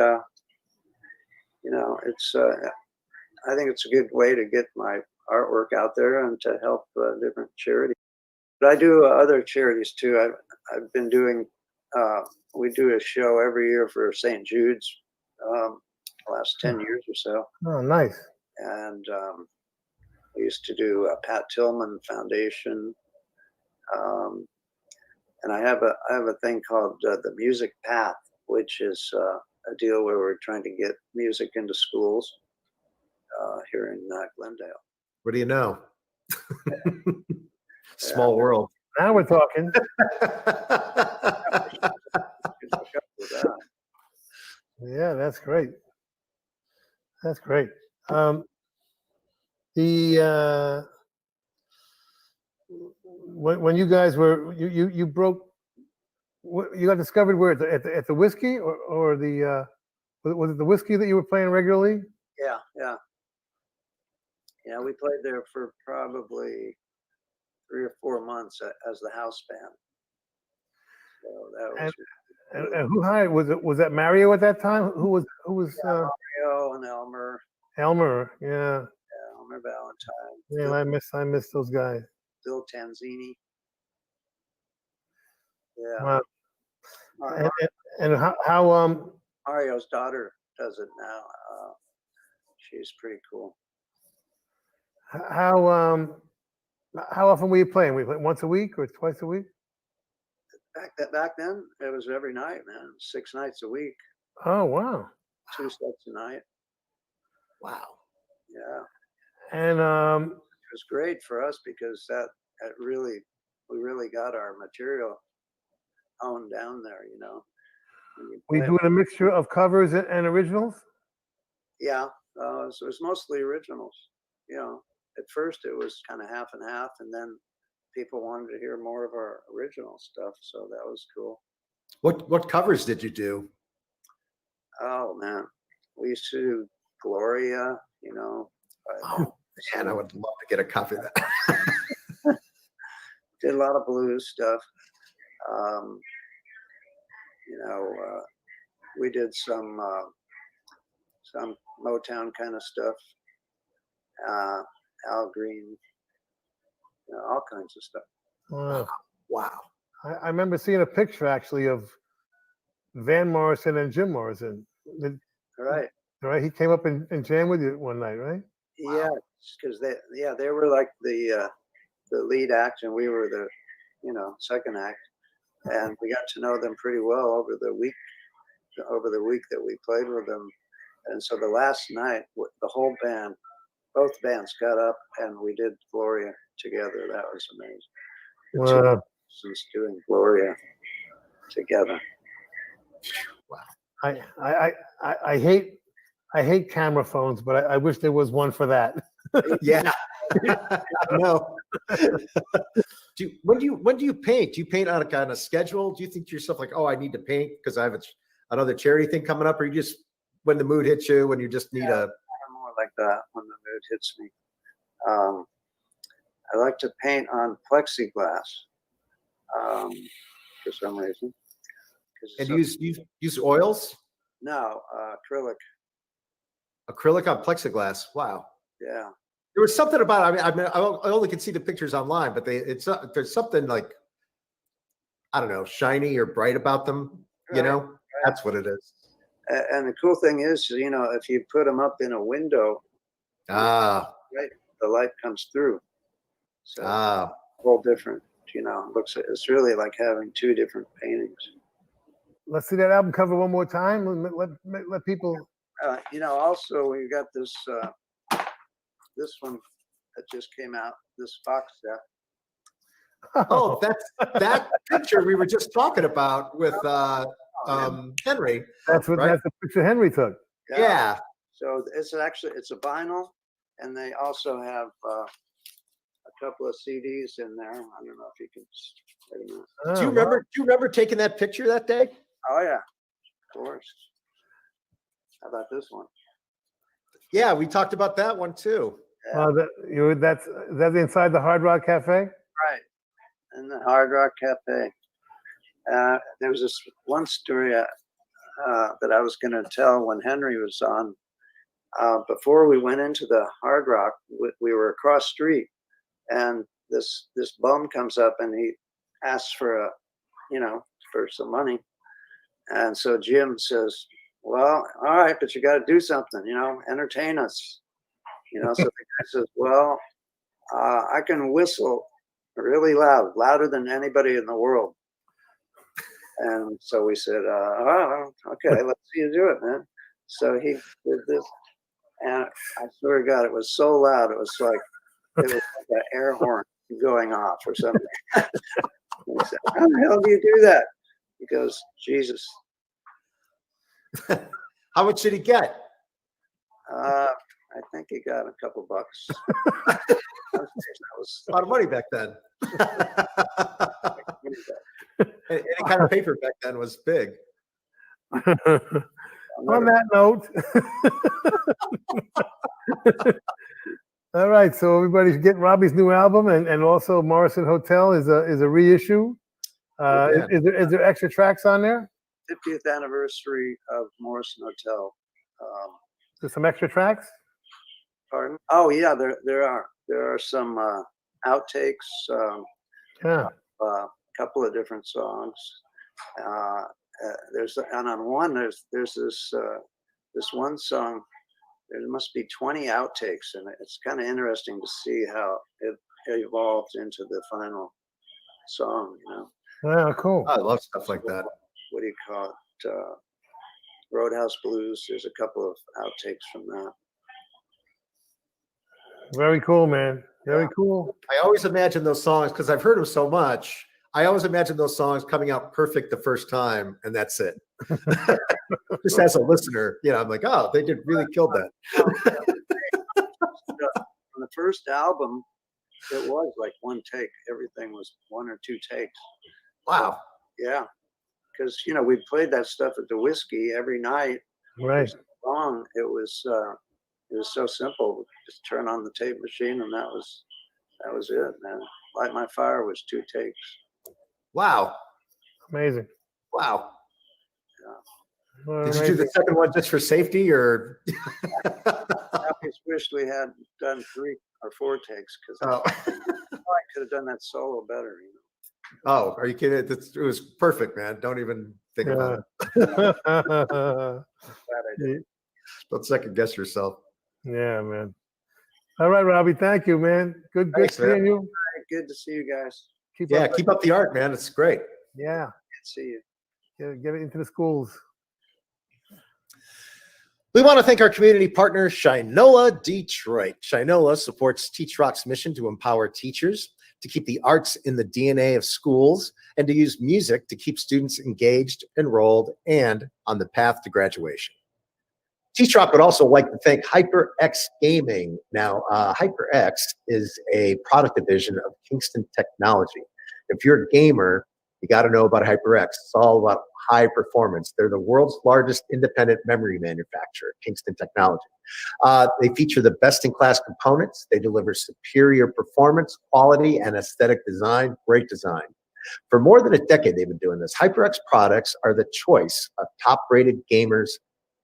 it's. I think it's a good way to get my artwork out there and to help different charities. But I do other charities too. I've been doing. We do a show every year for St. Jude's, the last 10 years or so. Oh, nice. And we used to do a Pat Tillman Foundation. And I have a thing called the Music Path, which is a deal where we're trying to get music into schools here in Glendale. What do you know? Small world. Now we're talking. Yeah, that's great. That's great. When you guys were you broke, you got discovered where at the whiskey or the was it the whiskey that you were playing regularly? Yeah. We played there for probably 3 or 4 months as the house band. So that was. And who hired? Was that Mario at that time? Who was? Mario and Elmer. Elmer, yeah. Yeah, Elmer Valentine. Yeah, I miss those guys. Bill Tanzini. Yeah. Wow. And how Mario's daughter does it now. She's pretty cool. How often were you playing? We play once a week or twice a week? Back then, it was every night, man. 6 nights a week. Oh, wow. 2 sets a night. Wow. Yeah. And it was great for us because we really got our material honed down there, we doing a mixture of covers and originals? Yeah. So it was mostly originals. At first it was kind of half and half, and then people wanted to hear more of our original stuff, so that was cool. What covers did you do? Oh man, we used to do Gloria, Oh man, I would love to get a copy of that. Did a lot of blues stuff. We did some Motown kind of stuff. Al Green, all kinds of stuff. Wow. I remember seeing a picture actually of Van Morrison and Jim Morrison. Right. He came up and jammed with you one night, right? Yeah, because they were like the lead act, and we were the second act, and we got to know them pretty well over the week that we played with them. And so the last night, the whole band, both bands got up and we did Gloria together. That was amazing. Wow. Since doing Gloria together. Wow. I hate camera phones, but I wish there was one for that. Yeah. No. When do you paint? Do you paint on a kind of schedule? Do you think to yourself like, oh, I need to paint because I have another charity thing coming up, or you just when the mood hits you, when you just need a more like that when the mood hits me. I like to paint on plexiglass for some reason. And use oils? No, acrylic. Acrylic on plexiglass. Wow. Yeah. There was something about. I only can see the pictures online, but there's something like I don't know, shiny or bright about them. Right. That's what it is. And the cool thing is, if you put them up in a window, right, the light comes through. So whole different, it's really like having 2 different paintings. Let's see that album cover one more time. Let people. Also we got this this one that just came out. This box set. Oh, that's that picture we were just talking about with Henry. That's the picture Henry took. Yeah. So it's a vinyl, and they also have a couple of CDs in there. I don't know if you can. Wait a minute. Oh, Do you remember taking that picture that day? Oh yeah, of course. How about this one? Yeah, we talked about that one too. Yeah. That's inside the Hard Rock Cafe. Right, in the Hard Rock Cafe. There was this one story that I was going to tell when Henry was on. Before we went into the Hard Rock, we were across street, and this bum comes up and he asks for for some money, and so Jim says, "Well, all right, but you got to do something, entertain us, So the guy says, "Well, I can whistle really loud, louder than anybody in the world." And so we said, "Oh, okay, let's see you do it, man." So he did this, and I swear to God, it was so loud. It was like an air horn going off or something. And we said, "How the hell do you do that?" He goes, "Jesus." How much did he get? I think he got a couple bucks. That was A lot of money back then. Any kind of paper back then was big. On that note, all right. So everybody's getting Robbie's new album, and also Morrison Hotel is a reissue. Is there extra tracks on there? 50th anniversary of Morrison Hotel. There's some extra tracks. Pardon? Oh yeah, there are some outtakes. Yeah. A couple of different songs. On one there's this one song. There must be 20 outtakes, and it's kind of interesting to see how it evolved into the final song. Yeah, cool. I love stuff like that. What do you call it? Roadhouse Blues. There's a couple of outtakes from that. Very cool, man. Very cool. I always imagine those songs, because I've heard them so much. I always imagine those songs coming out perfect the first time, and that's it. Just as a listener, I'm like, oh, they really killed that. On the first album, it was like one take. Everything was one or two takes. Wow. Yeah, because we played that stuff at the Whiskey every night. Right. Long. It was so simple. Just turn on the tape machine, and that was it, man. Light My Fire was 2 takes. Wow. Amazing. Wow. Yeah. Did you do the second one just for safety, or? I just wished we had done 3 or 4 takes, because I could have done that solo better. Oh, are you kidding? It was perfect, man. Don't even think about it. Glad I did. Don't second guess yourself. Yeah, man. All right, Robbie. Thank you, man. Good Thanks, seeing man. you. Good to see you guys. Keep up the art, man. It's great. Yeah. Good to see you. Get it into the schools. We want to thank our community partner, Shinola Detroit. Shinola supports TeachRock's mission to empower teachers, to keep the arts in the DNA of schools, and to use music to keep students engaged, enrolled, and on the path to graduation. TeachRock would also like to thank HyperX Gaming. Now, HyperX is a product division of Kingston Technology. If you're a gamer, you got to know about HyperX. It's all about high performance. They're the world's largest independent memory manufacturer, Kingston Technology. They feature the best-in-class components. They deliver superior performance, quality, and aesthetic design. Great design. For more than a decade, they've been doing this. HyperX products are the choice of top-rated gamers,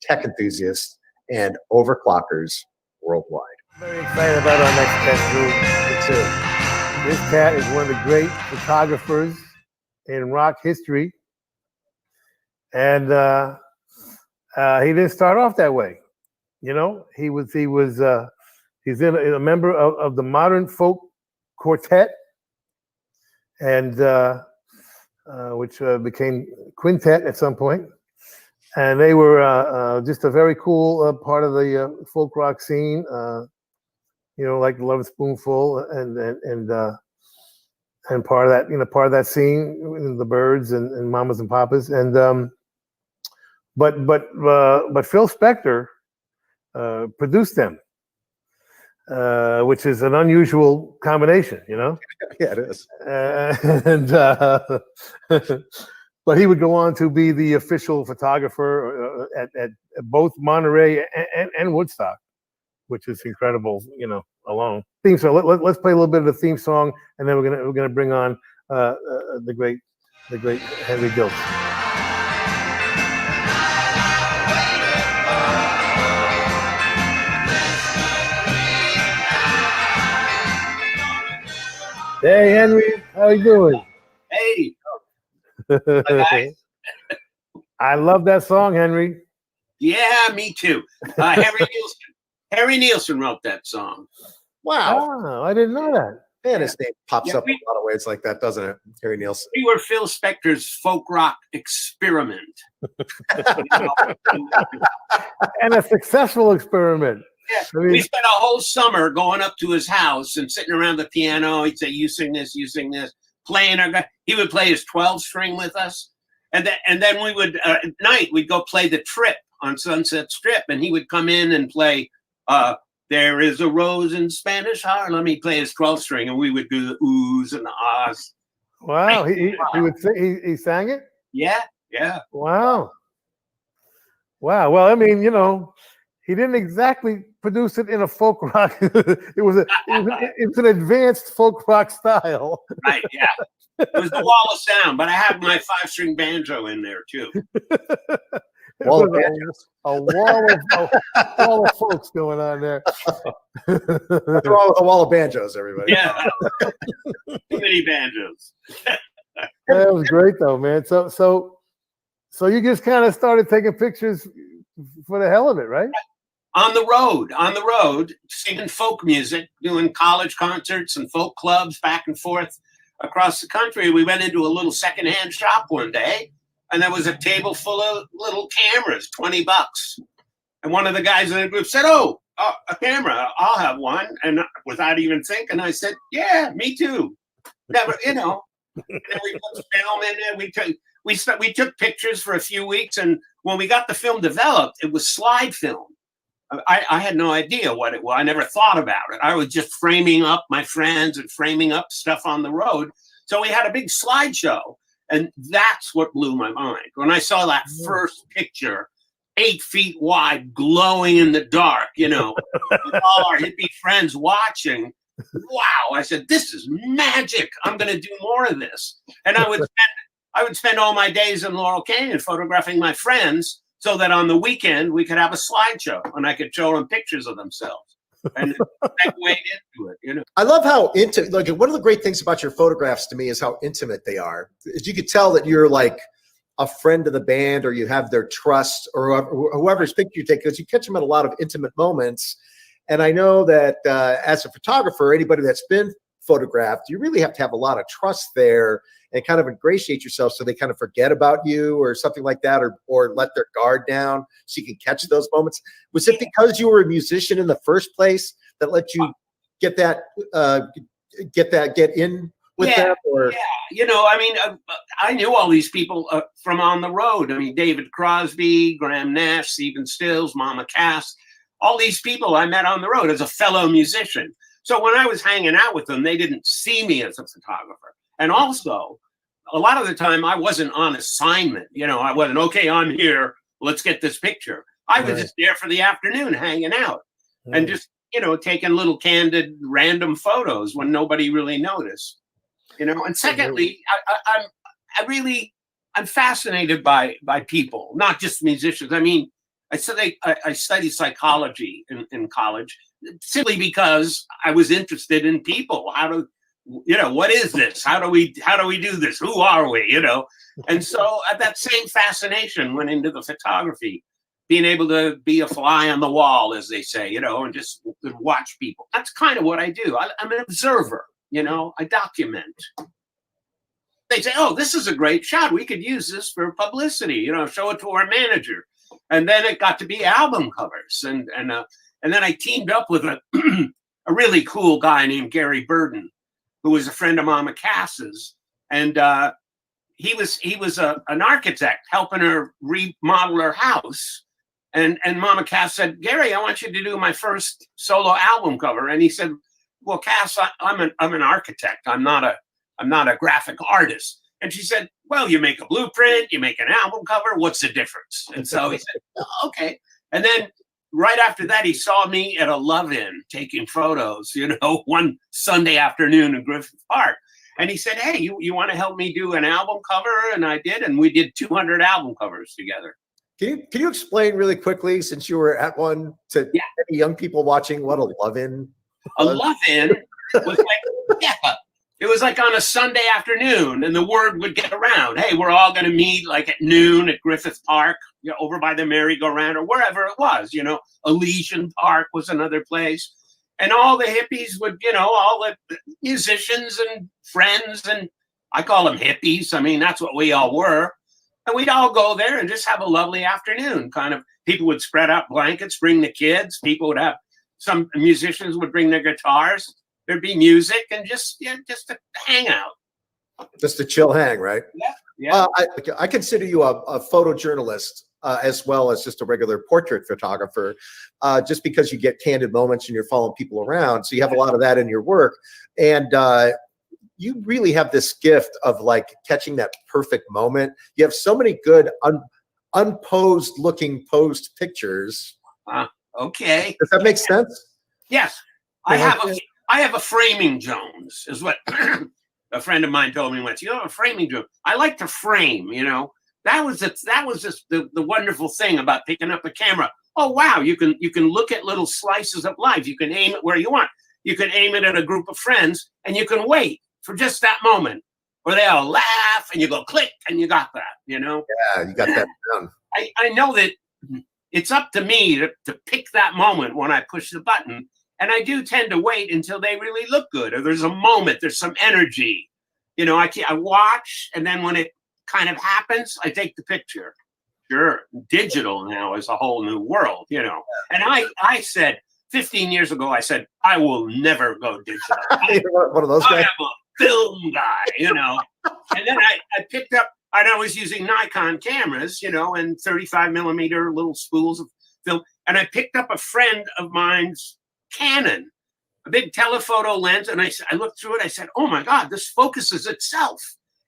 tech enthusiasts, and overclockers worldwide. Very excited about our next cat, Drew. Me too. This cat is one of the great photographers in rock history, and he didn't start off that way. He's a member of the Modern Folk Quartet, and which became Quintet at some point. And they were just a very cool part of the folk rock scene, like Love Spoonful and part of that, part of that scene, the Byrds and Mamas and Papas. And but Phil Spector produced them, which is an unusual combination, you know. Yeah, it is. And but he would go on to be the official photographer at both Monterey and Woodstock, which is incredible, you know, alone. Theme song. Let's play a little bit of the theme song, and then we're gonna bring on the great Henry Diltz. Hey Henry, how you doing? Hey, I love that song, Henry. yeah, me too. Harry Nielsen wrote that song. Wow. Oh, I didn't know that. Man, his name pops Yeah, up in a lot of ways like that, doesn't it? Harry Nielsen. We were Phil Spector's folk rock experiment. And a successful experiment. Yeah, I mean- we spent a whole summer going up to his house and sitting around the piano. He'd say, "You sing this, playing our guy." He would play his 12-string with us, and then we would at night we'd go play the Trip on Sunset Strip, and he would come in and play. There is a rose in Spanish Harlem. He play his 12-string, and we would do the oohs and the ahs. Wow, he would sing, he sang it. Yeah. Wow. Well, I mean, you know, he didn't exactly produce it in a folk rock. it was an advanced folk rock style. Right, yeah. It was the wall of sound, but I had my 5-string banjo in there too. Wall of banjos. A wall of folks going on there. What's wrong with a wall of banjos, everybody? Yeah. Too many banjos. That was great though, man. So you just kind of started taking pictures for the hell of it, right? On the road, singing folk music, doing college concerts and folk clubs back and forth across the country. We went into a little secondhand shop one day, and there was a table full of little cameras, $20. And one of the guys in the group said, "Oh, a camera, I'll have one." And without even thinking, I said, "Yeah, me too." Never, you know. And then we put film in there. We took pictures for a few weeks, and when we got the film developed, it was slide film. I had no idea what it was. I never thought about it. I was just framing up my friends and framing up stuff on the road. So we had a big slideshow, and that's what blew my mind. When I saw that first picture, 8 feet wide, glowing in the dark, you know, with all our hippie friends watching. Wow. I said, "This is magic. I'm going to do more of this." And I would spend all my days in Laurel Canyon photographing my friends, so that on the weekend we could have a slideshow and I could show them pictures of themselves and segue into it, you know. I love how intimate, like one of the great things about your photographs to me is how intimate they are. Is you could tell that you're like a friend of the band, or you have their trust, or whoever's picture you take, because you catch them at a lot of intimate moments. And I know that as a photographer, anybody that's been photographed, you really have to have a lot of trust there and kind of ingratiate yourself so they kind of forget about you or something like that, or let their guard down so you can catch those moments. Was it because you were a musician in the first place that let you get in with them? Or yeah, you know, I mean, I knew all these people from on the road. I mean, David Crosby, Graham Nash, Stephen Stills, Mama Cass, all these people I met on the road as a fellow musician. So when I was hanging out with them, they didn't see me as a photographer. And also, a lot of the time, I wasn't on assignment. You know, I wasn't, "Okay, I'm here, let's get this picture." I was just there for the afternoon hanging out and just, you know, taking little candid random photos when nobody really noticed. You know, and secondly, I'm fascinated by people, not just musicians. I mean, I studied psychology in college simply because I was interested in people. What is this? How do we do this? Who are we? You know, and so that same fascination went into the photography, being able to be a fly on the wall, as they say, you know, and just watch people. That's kind of what I do. I'm an observer. You know, I document. They say, "Oh, this is a great shot. We could use this for publicity. You know, show it to our manager." And then it got to be album covers, and then I teamed up with a really cool guy named Gary Burden, who was a friend of Mama Cass's, and he was an architect helping her remodel her house. And Mama Cass said, Gary, I want you to do my first solo album cover. And he said, well, Cass, I'm an architect. I'm not a graphic artist. And she said, well, you make a blueprint, you make an album cover. What's the difference? And so he said, oh, okay. And then right after that, he saw me at a Love-In taking photos, one Sunday afternoon in Griffith Park. And he said, hey, you want to help me do an album cover? And I did. And we did 200 album covers together. Can you explain really quickly, since you were at one, to any young people watching, what a Love-In? A Love-In was it was like on a Sunday afternoon, and the word would get around. Hey, we're all going to meet like at noon at Griffith Park, over by the merry-go-round or wherever it was. Elysian Park was another place, and all the hippies would, all the musicians and friends, and I call them hippies. I mean, that's what we all were. And we'd all go there and just have a lovely afternoon. Kind of people would spread out blankets, bring the kids. People would have, some musicians would bring their guitars. There'd be music and just a hangout. Just a chill hang, right? Yeah. I consider you a photojournalist as well as just a regular portrait photographer, just because you get candid moments and you're following people around. So you have a lot of that in your work. And you really have this gift of like catching that perfect moment. You have so many good unposed looking posed pictures. Okay. Does that make sense? Yes. I have a framing Jones, is what a friend of mine told me once. You have a framing Jones. I like to frame, That was just the wonderful thing about picking up a camera. Oh wow, you can look at little slices of life. You can aim it where you want. You can aim it at a group of friends, and you can wait for just that moment where they all laugh and you go click and you got that, Yeah, you got that down. I know that it's up to me to pick that moment when I push the button. And I do tend to wait until they really look good, or there's a moment, there's some energy. I watch, and then when it kind of happens, I take the picture. Sure, digital now is a whole new world, And I said 15 years ago, I said, I will never go digital. One of those guys. I am a film guy, And then I picked up, I was using Nikon cameras, and 35 millimeter little spools of film. And I picked up a friend of mine's Canon, a big telephoto lens, and I looked through it. I said, "Oh my God, this focuses itself,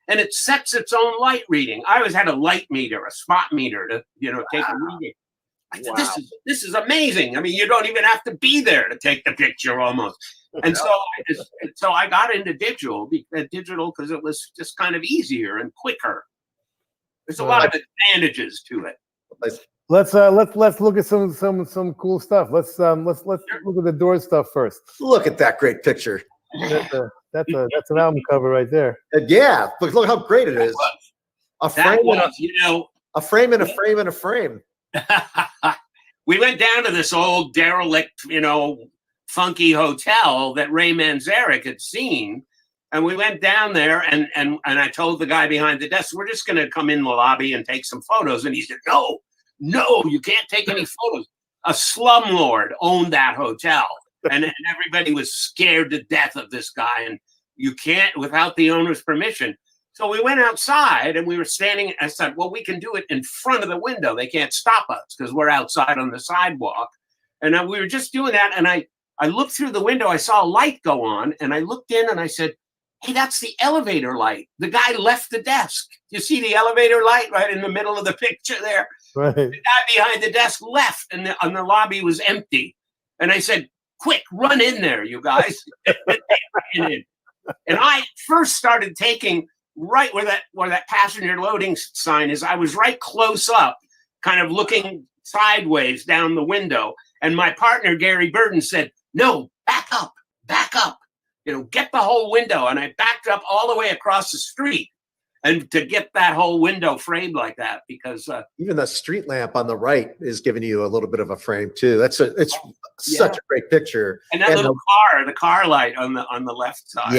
and it sets its own light reading." I always had a light meter, a spot meter to take a reading. I said, "This is amazing." I mean, you don't even have to be there to take the picture almost. And so I got into digital because it was just kind of easier and quicker. There's a lot of advantages to it. Let's look at some cool stuff. Let's look at the Doors stuff first. Look at that great picture. That's an album cover right there. Yeah, look how great it is. A frame and a frame and a frame. We went down to this old derelict, funky hotel that Ray Manzarek had seen. And we went down there and I told the guy behind the desk, we're just going to come in the lobby and take some photos. And he said, no, you can't take any photos. A slumlord owned that hotel, and everybody was scared to death of this guy. And you can't without the owner's permission. So we went outside and we were standing. I said, well, we can do it in front of the window. They can't stop us because we're outside on the sidewalk. And we were just doing that. And I looked through the window. I saw a light go on, and I looked in and I said, hey, that's the elevator light. The guy left the desk. You see the elevator light right in the middle of the picture there? Right. The guy behind the desk left, and the lobby was empty. And I said, quick, run in there, you guys. And I first started taking right where that passenger loading sign is. I was right close up, kind of looking sideways down the window. And my partner, Gary Burden, said, no, back up. Get the whole window. And I backed up all the way across the street and to get that whole window framed like that, because even the street lamp on the right is giving you a little bit of a frame too. It's such a great picture. And that little the car light on the left side.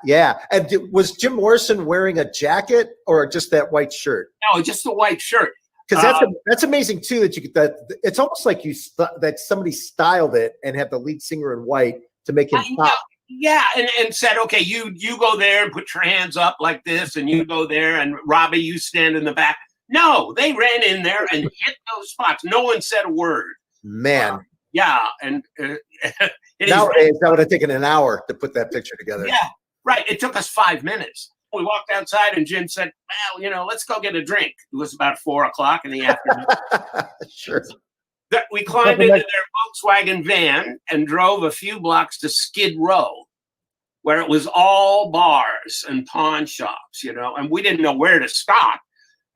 Yeah. And was Jim Morrison wearing a jacket or just that white shirt? No, just the white shirt. Because that's amazing too. That it's almost like that somebody styled it and had the lead singer in white to make him pop. Yeah, and said, okay, you go there and put your hands up like this, and you go there, and Robby, you stand in the back. No, they ran in there and hit those spots. No one said a word. Man. Yeah, and nowadays that would have taken an hour to put that picture together. Yeah, right. It took us 5 minutes. We walked outside, and Jim said, "Well, let's go get a drink." It was about 4:00 in the afternoon. Sure. We climbed into their Volkswagen van and drove a few blocks to Skid Row, where it was all bars and pawn shops, and we didn't know where to stop.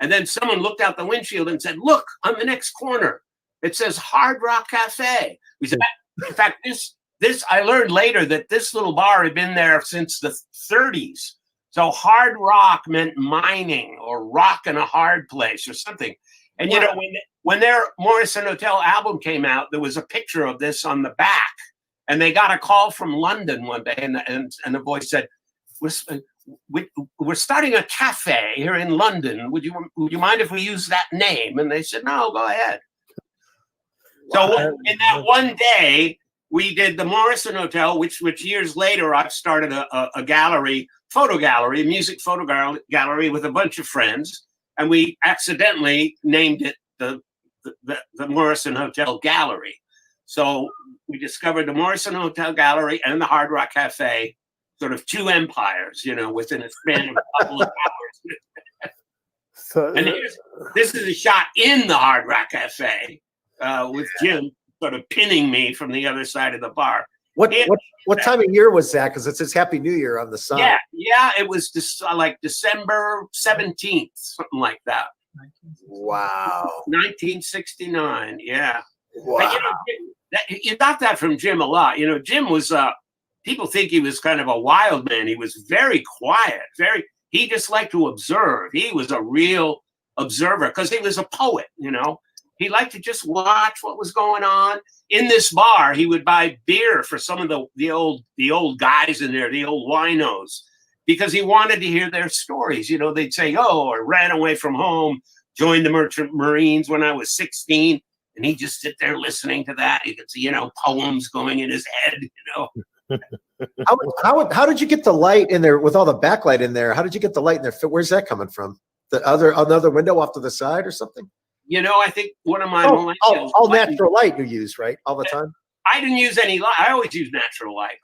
And then someone looked out the windshield and said, "Look, on the next corner, it says Hard Rock Cafe." We said, in fact, this I learned later that this little bar had been there since the 30s. So hard rock meant mining or rock in a hard place or something. And when their Morrison Hotel album came out, there was a picture of this on the back. And they got a call from London one day, and the voice said, "We're starting a cafe here in London. Would you mind if we use that name?" And they said, "No, go ahead." So in that one day, we did the Morrison Hotel, which years later I've started a gallery, photo gallery, music photo gallery with a bunch of friends, and we accidentally named it the Morrison Hotel Gallery. So we discovered the Morrison Hotel Gallery and the Hard Rock Cafe, sort of two empires, within a span of a couple of hours. And this is a shot in the Hard Rock Cafe with Jim sort of pinning me from the other side of the bar. What time of year was that? Because it says Happy New Year on the sign. Yeah, it was like December 17th, something like that. Wow. 1969, yeah. Wow. But, you got that from Jim a lot. Jim was, people think he was kind of a wild man. He was very quiet, he just liked to observe. He was a real observer because he was a poet, He liked to just watch what was going on. In this bar, he would buy beer for some of the old guys in there, the old winos, because he wanted to hear their stories. They'd say, "Oh, I ran away from home, joined the Merchant Marines when I was 16. And he'd just sit there listening to that. He could see, poems going in his head, How did you get the light in there with all the backlight in there? How did you get the light in there? Where's that coming from? Another window off to the side or something? I think one of my millennials. All natural light you use, right? All the time? I didn't use any light. I always use natural light.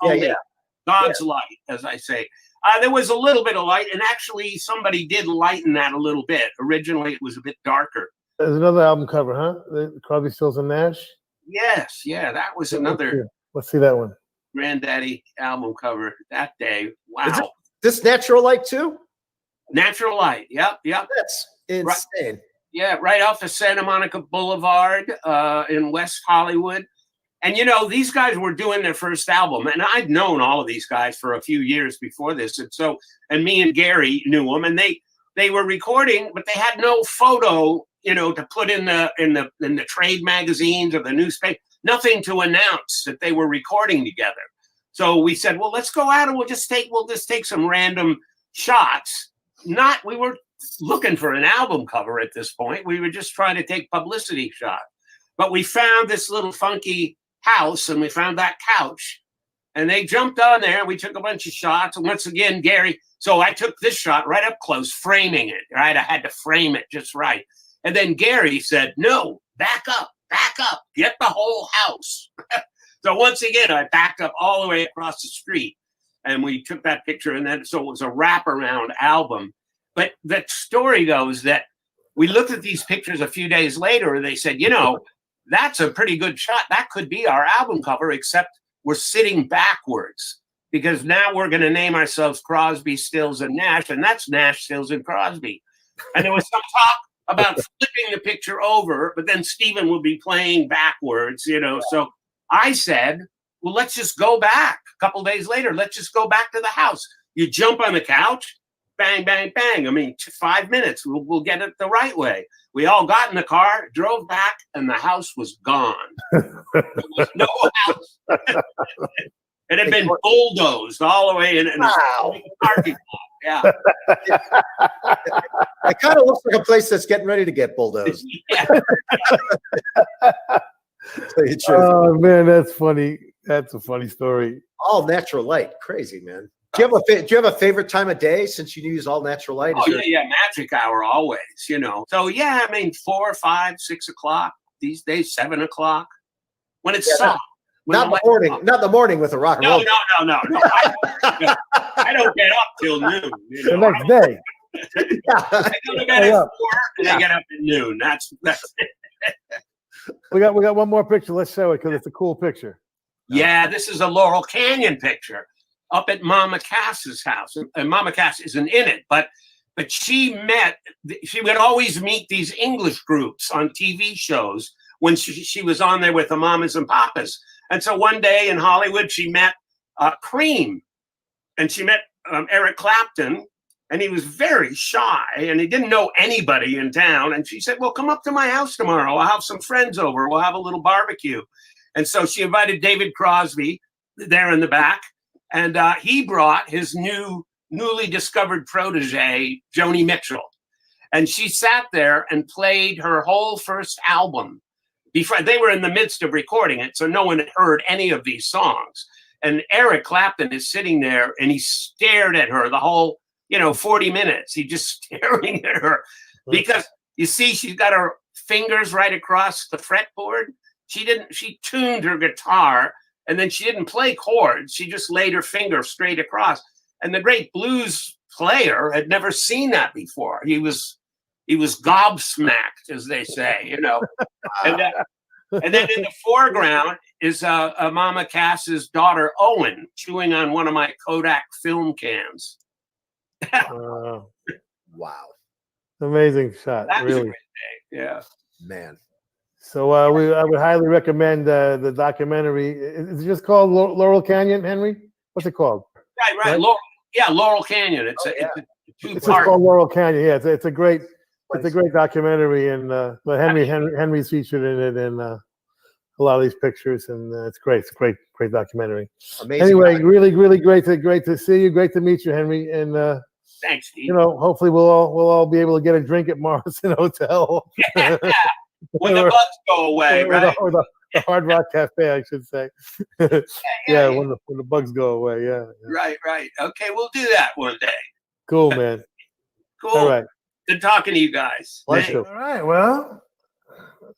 God's light, as I say. There was a little bit of light, and actually somebody did lighten that a little bit. Originally, it was a bit darker. There's another album cover, huh? The Crosby, Stills and Nash. Yes, yeah, that was another. Let's see that one. Granddaddy album cover that day. Wow. Is this natural light too? Natural light. Yep. That's insane. Right off of Santa Monica Boulevard in West Hollywood. And these guys were doing their first album, and I'd known all of these guys for a few years before this, and me and Gary knew them, and they were recording, but they had no photo, to put in the trade magazines or the newspaper, nothing to announce that they were recording together. So we said, well, let's go out and we'll just take some random shots. We weren't looking for an album cover at this point. We were just trying to take publicity shots. But we found this little funky house, and we found that couch, and they jumped on there. We took a bunch of shots, and once again, Gary. So I took this shot right up close, framing it. Right, I had to frame it just right. And then Gary said, "No, back up, get the whole house." So once again, I backed up all the way across the street, and we took that picture. And then, so it was a wraparound album. But the story goes that we looked at these pictures a few days later, and they said, that's a pretty good shot. That could be our album cover, except we're sitting backwards, because now we're going to name ourselves Crosby, Stills, and Nash, and that's Nash, Stills, and Crosby. And there was some talk about flipping the picture over, but then Stephen would be playing backwards, So I said, well, let's just go back. A couple days later, let's just go back to the house. You jump on the couch, bang, bang, bang. 5 minutes, we'll get it the right way. We all got in the car, drove back, and the house was gone. There was no house. It had been bulldozed all the way in the parking lot. Yeah. It kind of looks like a place that's getting ready to get bulldozed. Oh man, that's funny. That's a funny story. All natural light, crazy man. Do you have a favorite time of day since you use all natural light? Oh yeah, magic hour always. So yeah, I mean 4, 5, 6 o'clock these days, 7 o'clock when it's soft. Not the morning with a rock and roll. No. I don't get up till noon. The next day. I go to bed at 4 and I get up at noon. That's it. We got one more picture. Let's show it because it's a cool picture. Yeah, this is a Laurel Canyon picture up at Mama Cass's house. And Mama Cass isn't in it, but she would always meet these English groups on TV shows when she was on there with the mamas and papas. And so one day in Hollywood, she met Cream, and she met Eric Clapton, and he was very shy, and he didn't know anybody in town. And she said, well, come up to my house tomorrow. I'll have some friends over. We'll have a little barbecue. And so she invited David Crosby there in the back, and he brought his newly discovered protege, Joni Mitchell. And she sat there and played her whole first album. Before they were in the midst of recording it, so no one had heard any of these songs. And Eric Clapton is sitting there, and he stared at her the whole, 40 minutes. He just staring at her because you see, she's got her fingers right across the fretboard. She tuned her guitar, and then she didn't play chords. She just laid her finger straight across. And the great blues player had never seen that before. He was gobsmacked, as they say, And then in the foreground is Mama Cass's daughter, Owen, chewing on one of my Kodak film cans. Wow. Amazing shot. That was really. a great day. Yeah. Man. So I would highly recommend the documentary. Is it just called Laurel Canyon, Henry? What's it called? Right. Laurel Canyon. It's a It's two-part. called Laurel Canyon. Yeah, it's a great documentary, and Henry's featured in it, and a lot of these pictures, and it's great. It's a great documentary. Amazing. Anyway, really great to see you. Great to meet you, Henry. And Thanks, Steve. hopefully we'll all be able to get a drink at Morrison Hotel. When the bugs go away, right? Or the Hard Rock Cafe, I should say. Yeah, when the bugs go away. Yeah. Right. Okay, we'll do that one day. Cool, man. Cool. All right. Good talking to you guys. Pleasure. All right. Well,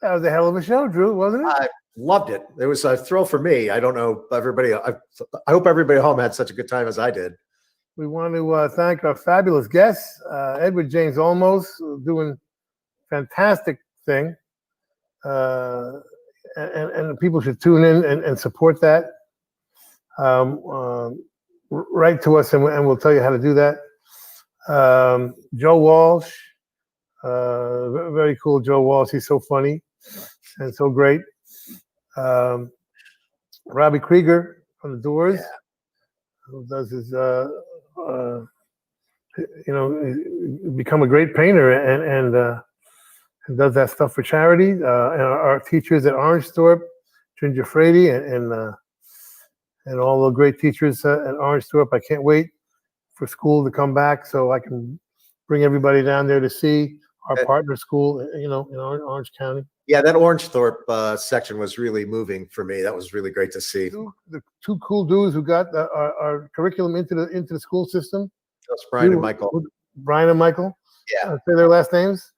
that was a hell of a show, Drew, wasn't it? I loved it. It was a thrill for me. I don't know everybody. I hope everybody at home had such a good time as I did. We want to thank our fabulous guests, Edward James Olmos, doing fantastic thing. And people should tune in and support that. Write to us and we'll tell you how to do that. Joe Walsh, very cool Joe Walsh. He's so funny and so great. Robby Krieger from the Doors, who does his, become a great painter and does that stuff for charity. And our teachers at Orangethorpe, Ginger Frady, and all the great teachers at Orangethorpe. I can't wait for school to come back so I can bring everybody down there to see our partner school, in Orange County. Yeah, that Orangethorpe section was really moving for me. That was really great to see. The two cool dudes who got our curriculum into the school system. That's Brian and Michael. Brian and Michael. Yeah. Say their last names.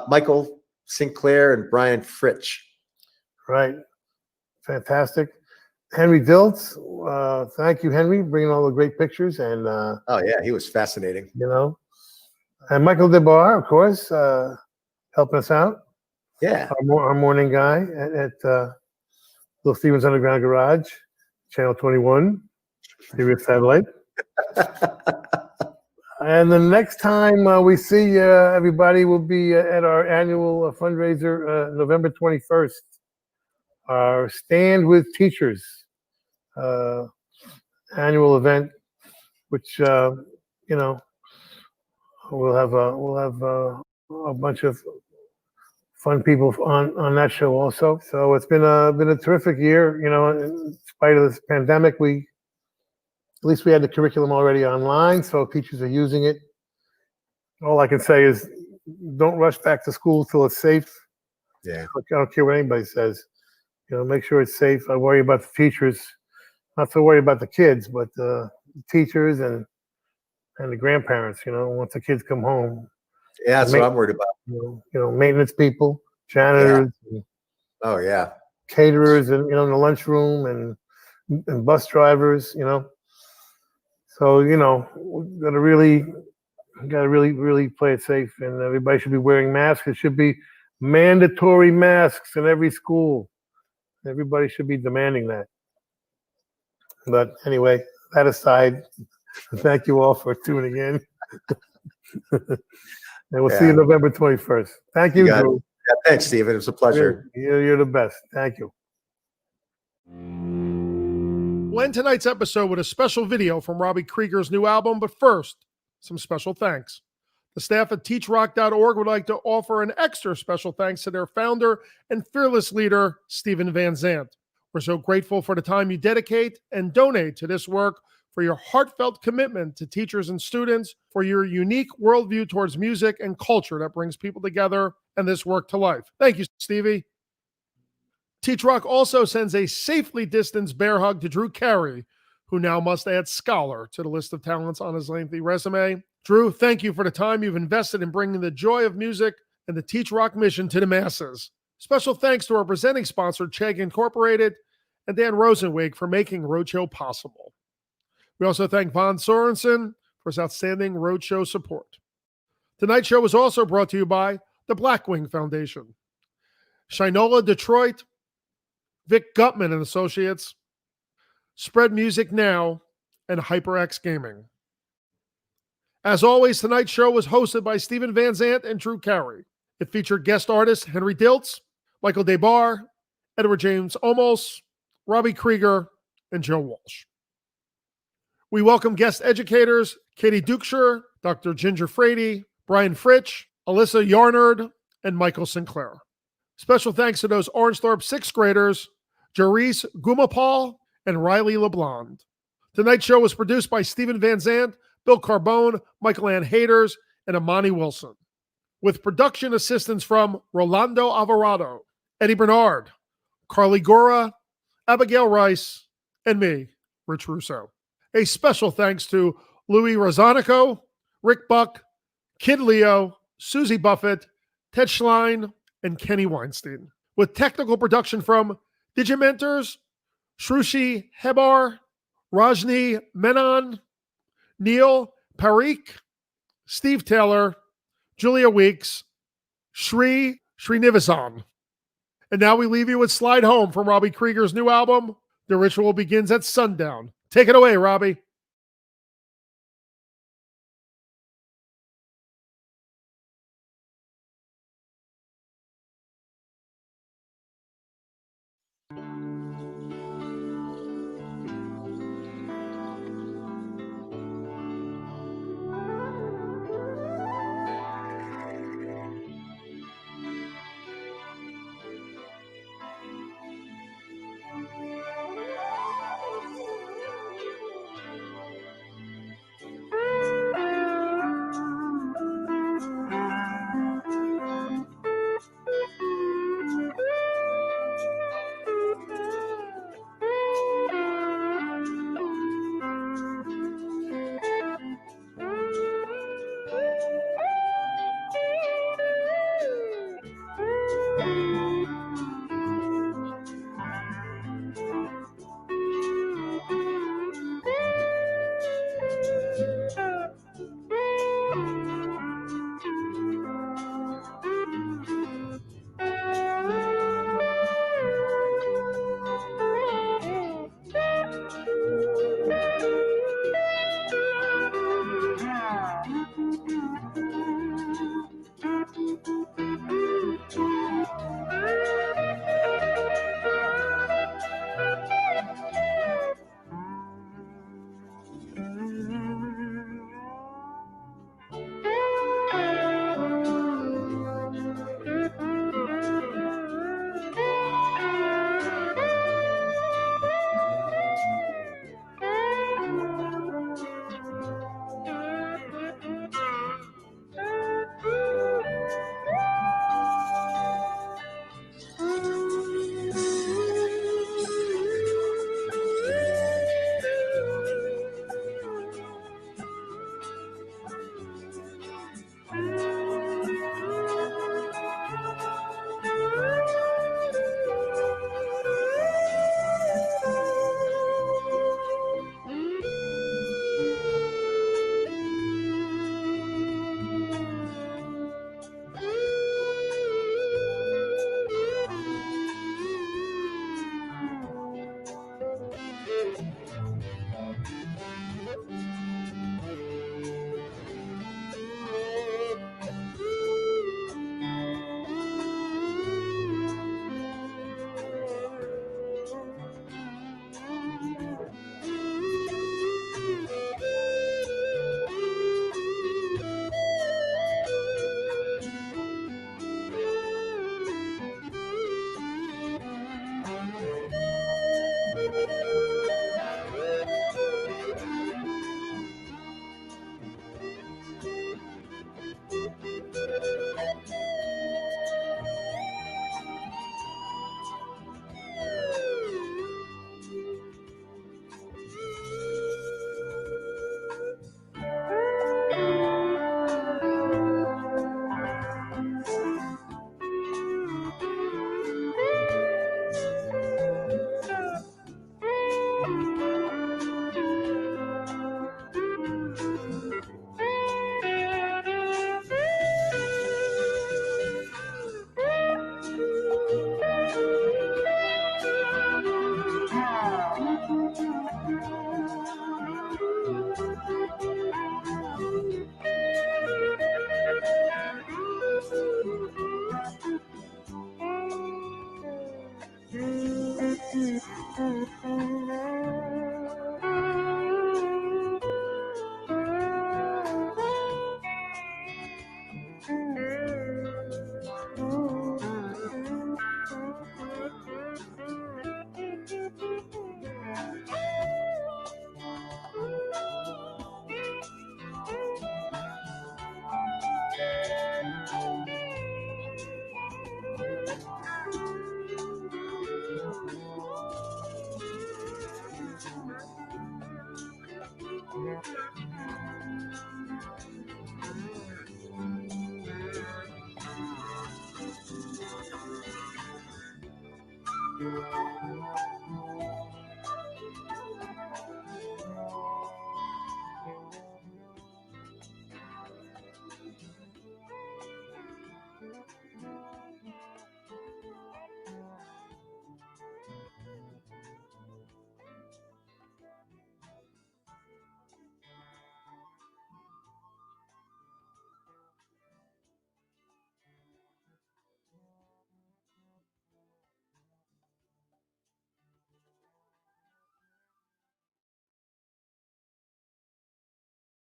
Michael Sinclair and Brian Fritch. Right. Fantastic. Henry Diltz. Thank you, Henry, bringing all the great pictures. And oh yeah, he was fascinating. And Michael DeBar, of course, helping us out. Yeah. Our morning guy at Little Stevens Underground Garage, Channel 21, Sirius Satellite. And the next time we see everybody will be at our annual fundraiser, November 21st, our Stand with Teachers annual event, which we'll have a bunch of fun people on that show also. So it's been a terrific year. In spite of this pandemic, at least we had the curriculum already online, so teachers are using it. All I can say is don't rush back to school till it's safe. Yeah. I don't care what anybody says. Make sure it's safe. I worry about the teachers not so worried about the kids, but the teachers and the grandparents. Once the kids come home, Yeah, that's what I'm worried about. Maintenance people, janitors, and Oh yeah. caterers, and in the lunchroom, and bus drivers. So we gotta really play it safe, and everybody should be wearing masks. It should be mandatory masks in every school. Everybody should be demanding that. But anyway, that aside, thank you all for tuning in. And we'll see you November 21st. Thank you, Drew. Yeah, thanks, Stephen. It was a pleasure. You're the best. Thank you. We'll end tonight's episode with a special video from Robby Krieger's new album, but first, some special thanks. The staff at TeachRock.org would like to offer an extra special thanks to their founder and fearless leader, Stevie Van Zandt. We're so grateful for the time you dedicate and donate to this work, for your heartfelt commitment to teachers and students, for your unique worldview towards music and culture that brings people together and this work to life. Thank you, Stevie. TeachRock also sends a safely distanced bear hug to Drew Carey, who now must add scholar to the list of talents on his lengthy resume. Drew, thank you for the time you've invested in bringing the joy of music and the TeachRock mission to the masses. Special thanks to our presenting sponsor, Chegg Incorporated, and Dan Rosenwig for making Roadshow possible. We also thank Von Sorensen for his outstanding Roadshow support. Tonight's show was also brought to you by the Blackwing Foundation, Shinola Detroit, Vic Gutman and Associates, Spread Music Now, and HyperX Gaming. As always, tonight's show was hosted by Stevie Van Zandt and Drew Carey. It featured guest artists Henry Diltz, Michael DeBar, Edward James Olmos, Robby Krieger, and Joe Walsh. We welcome guest educators Katie Duchsherer, Dr. Ginger Frady, Brian Fritch, Alyssa Larnerd, and Michael Sinclair. Special thanks to those Orangethorpe 6th graders, Jerice Gumapal and Riley LeBlond. Tonight's show was produced by Stevie Van Zandt, Bill Carbone, Michael Ann Haders, and Amani Wilson, with production assistance from Rolando Alvarado, Eddie Bernard, Carly Gora, Abigail Rice, and me, Rich Russo. A special thanks to Louis Rosanico, Rick Buck, Kid Leo, Susie Buffett, Ted Schlein, and Kenny Weinstein, with technical production from Digimentors, Shrushi Hebar, Rajni Menon, Neil Parikh, Steve Taylor, Julia Weeks, Sri Srinivasan. And now we leave you with Slide Home from Robby Krieger's new album. The ritual begins at sundown. Take it away, Robby.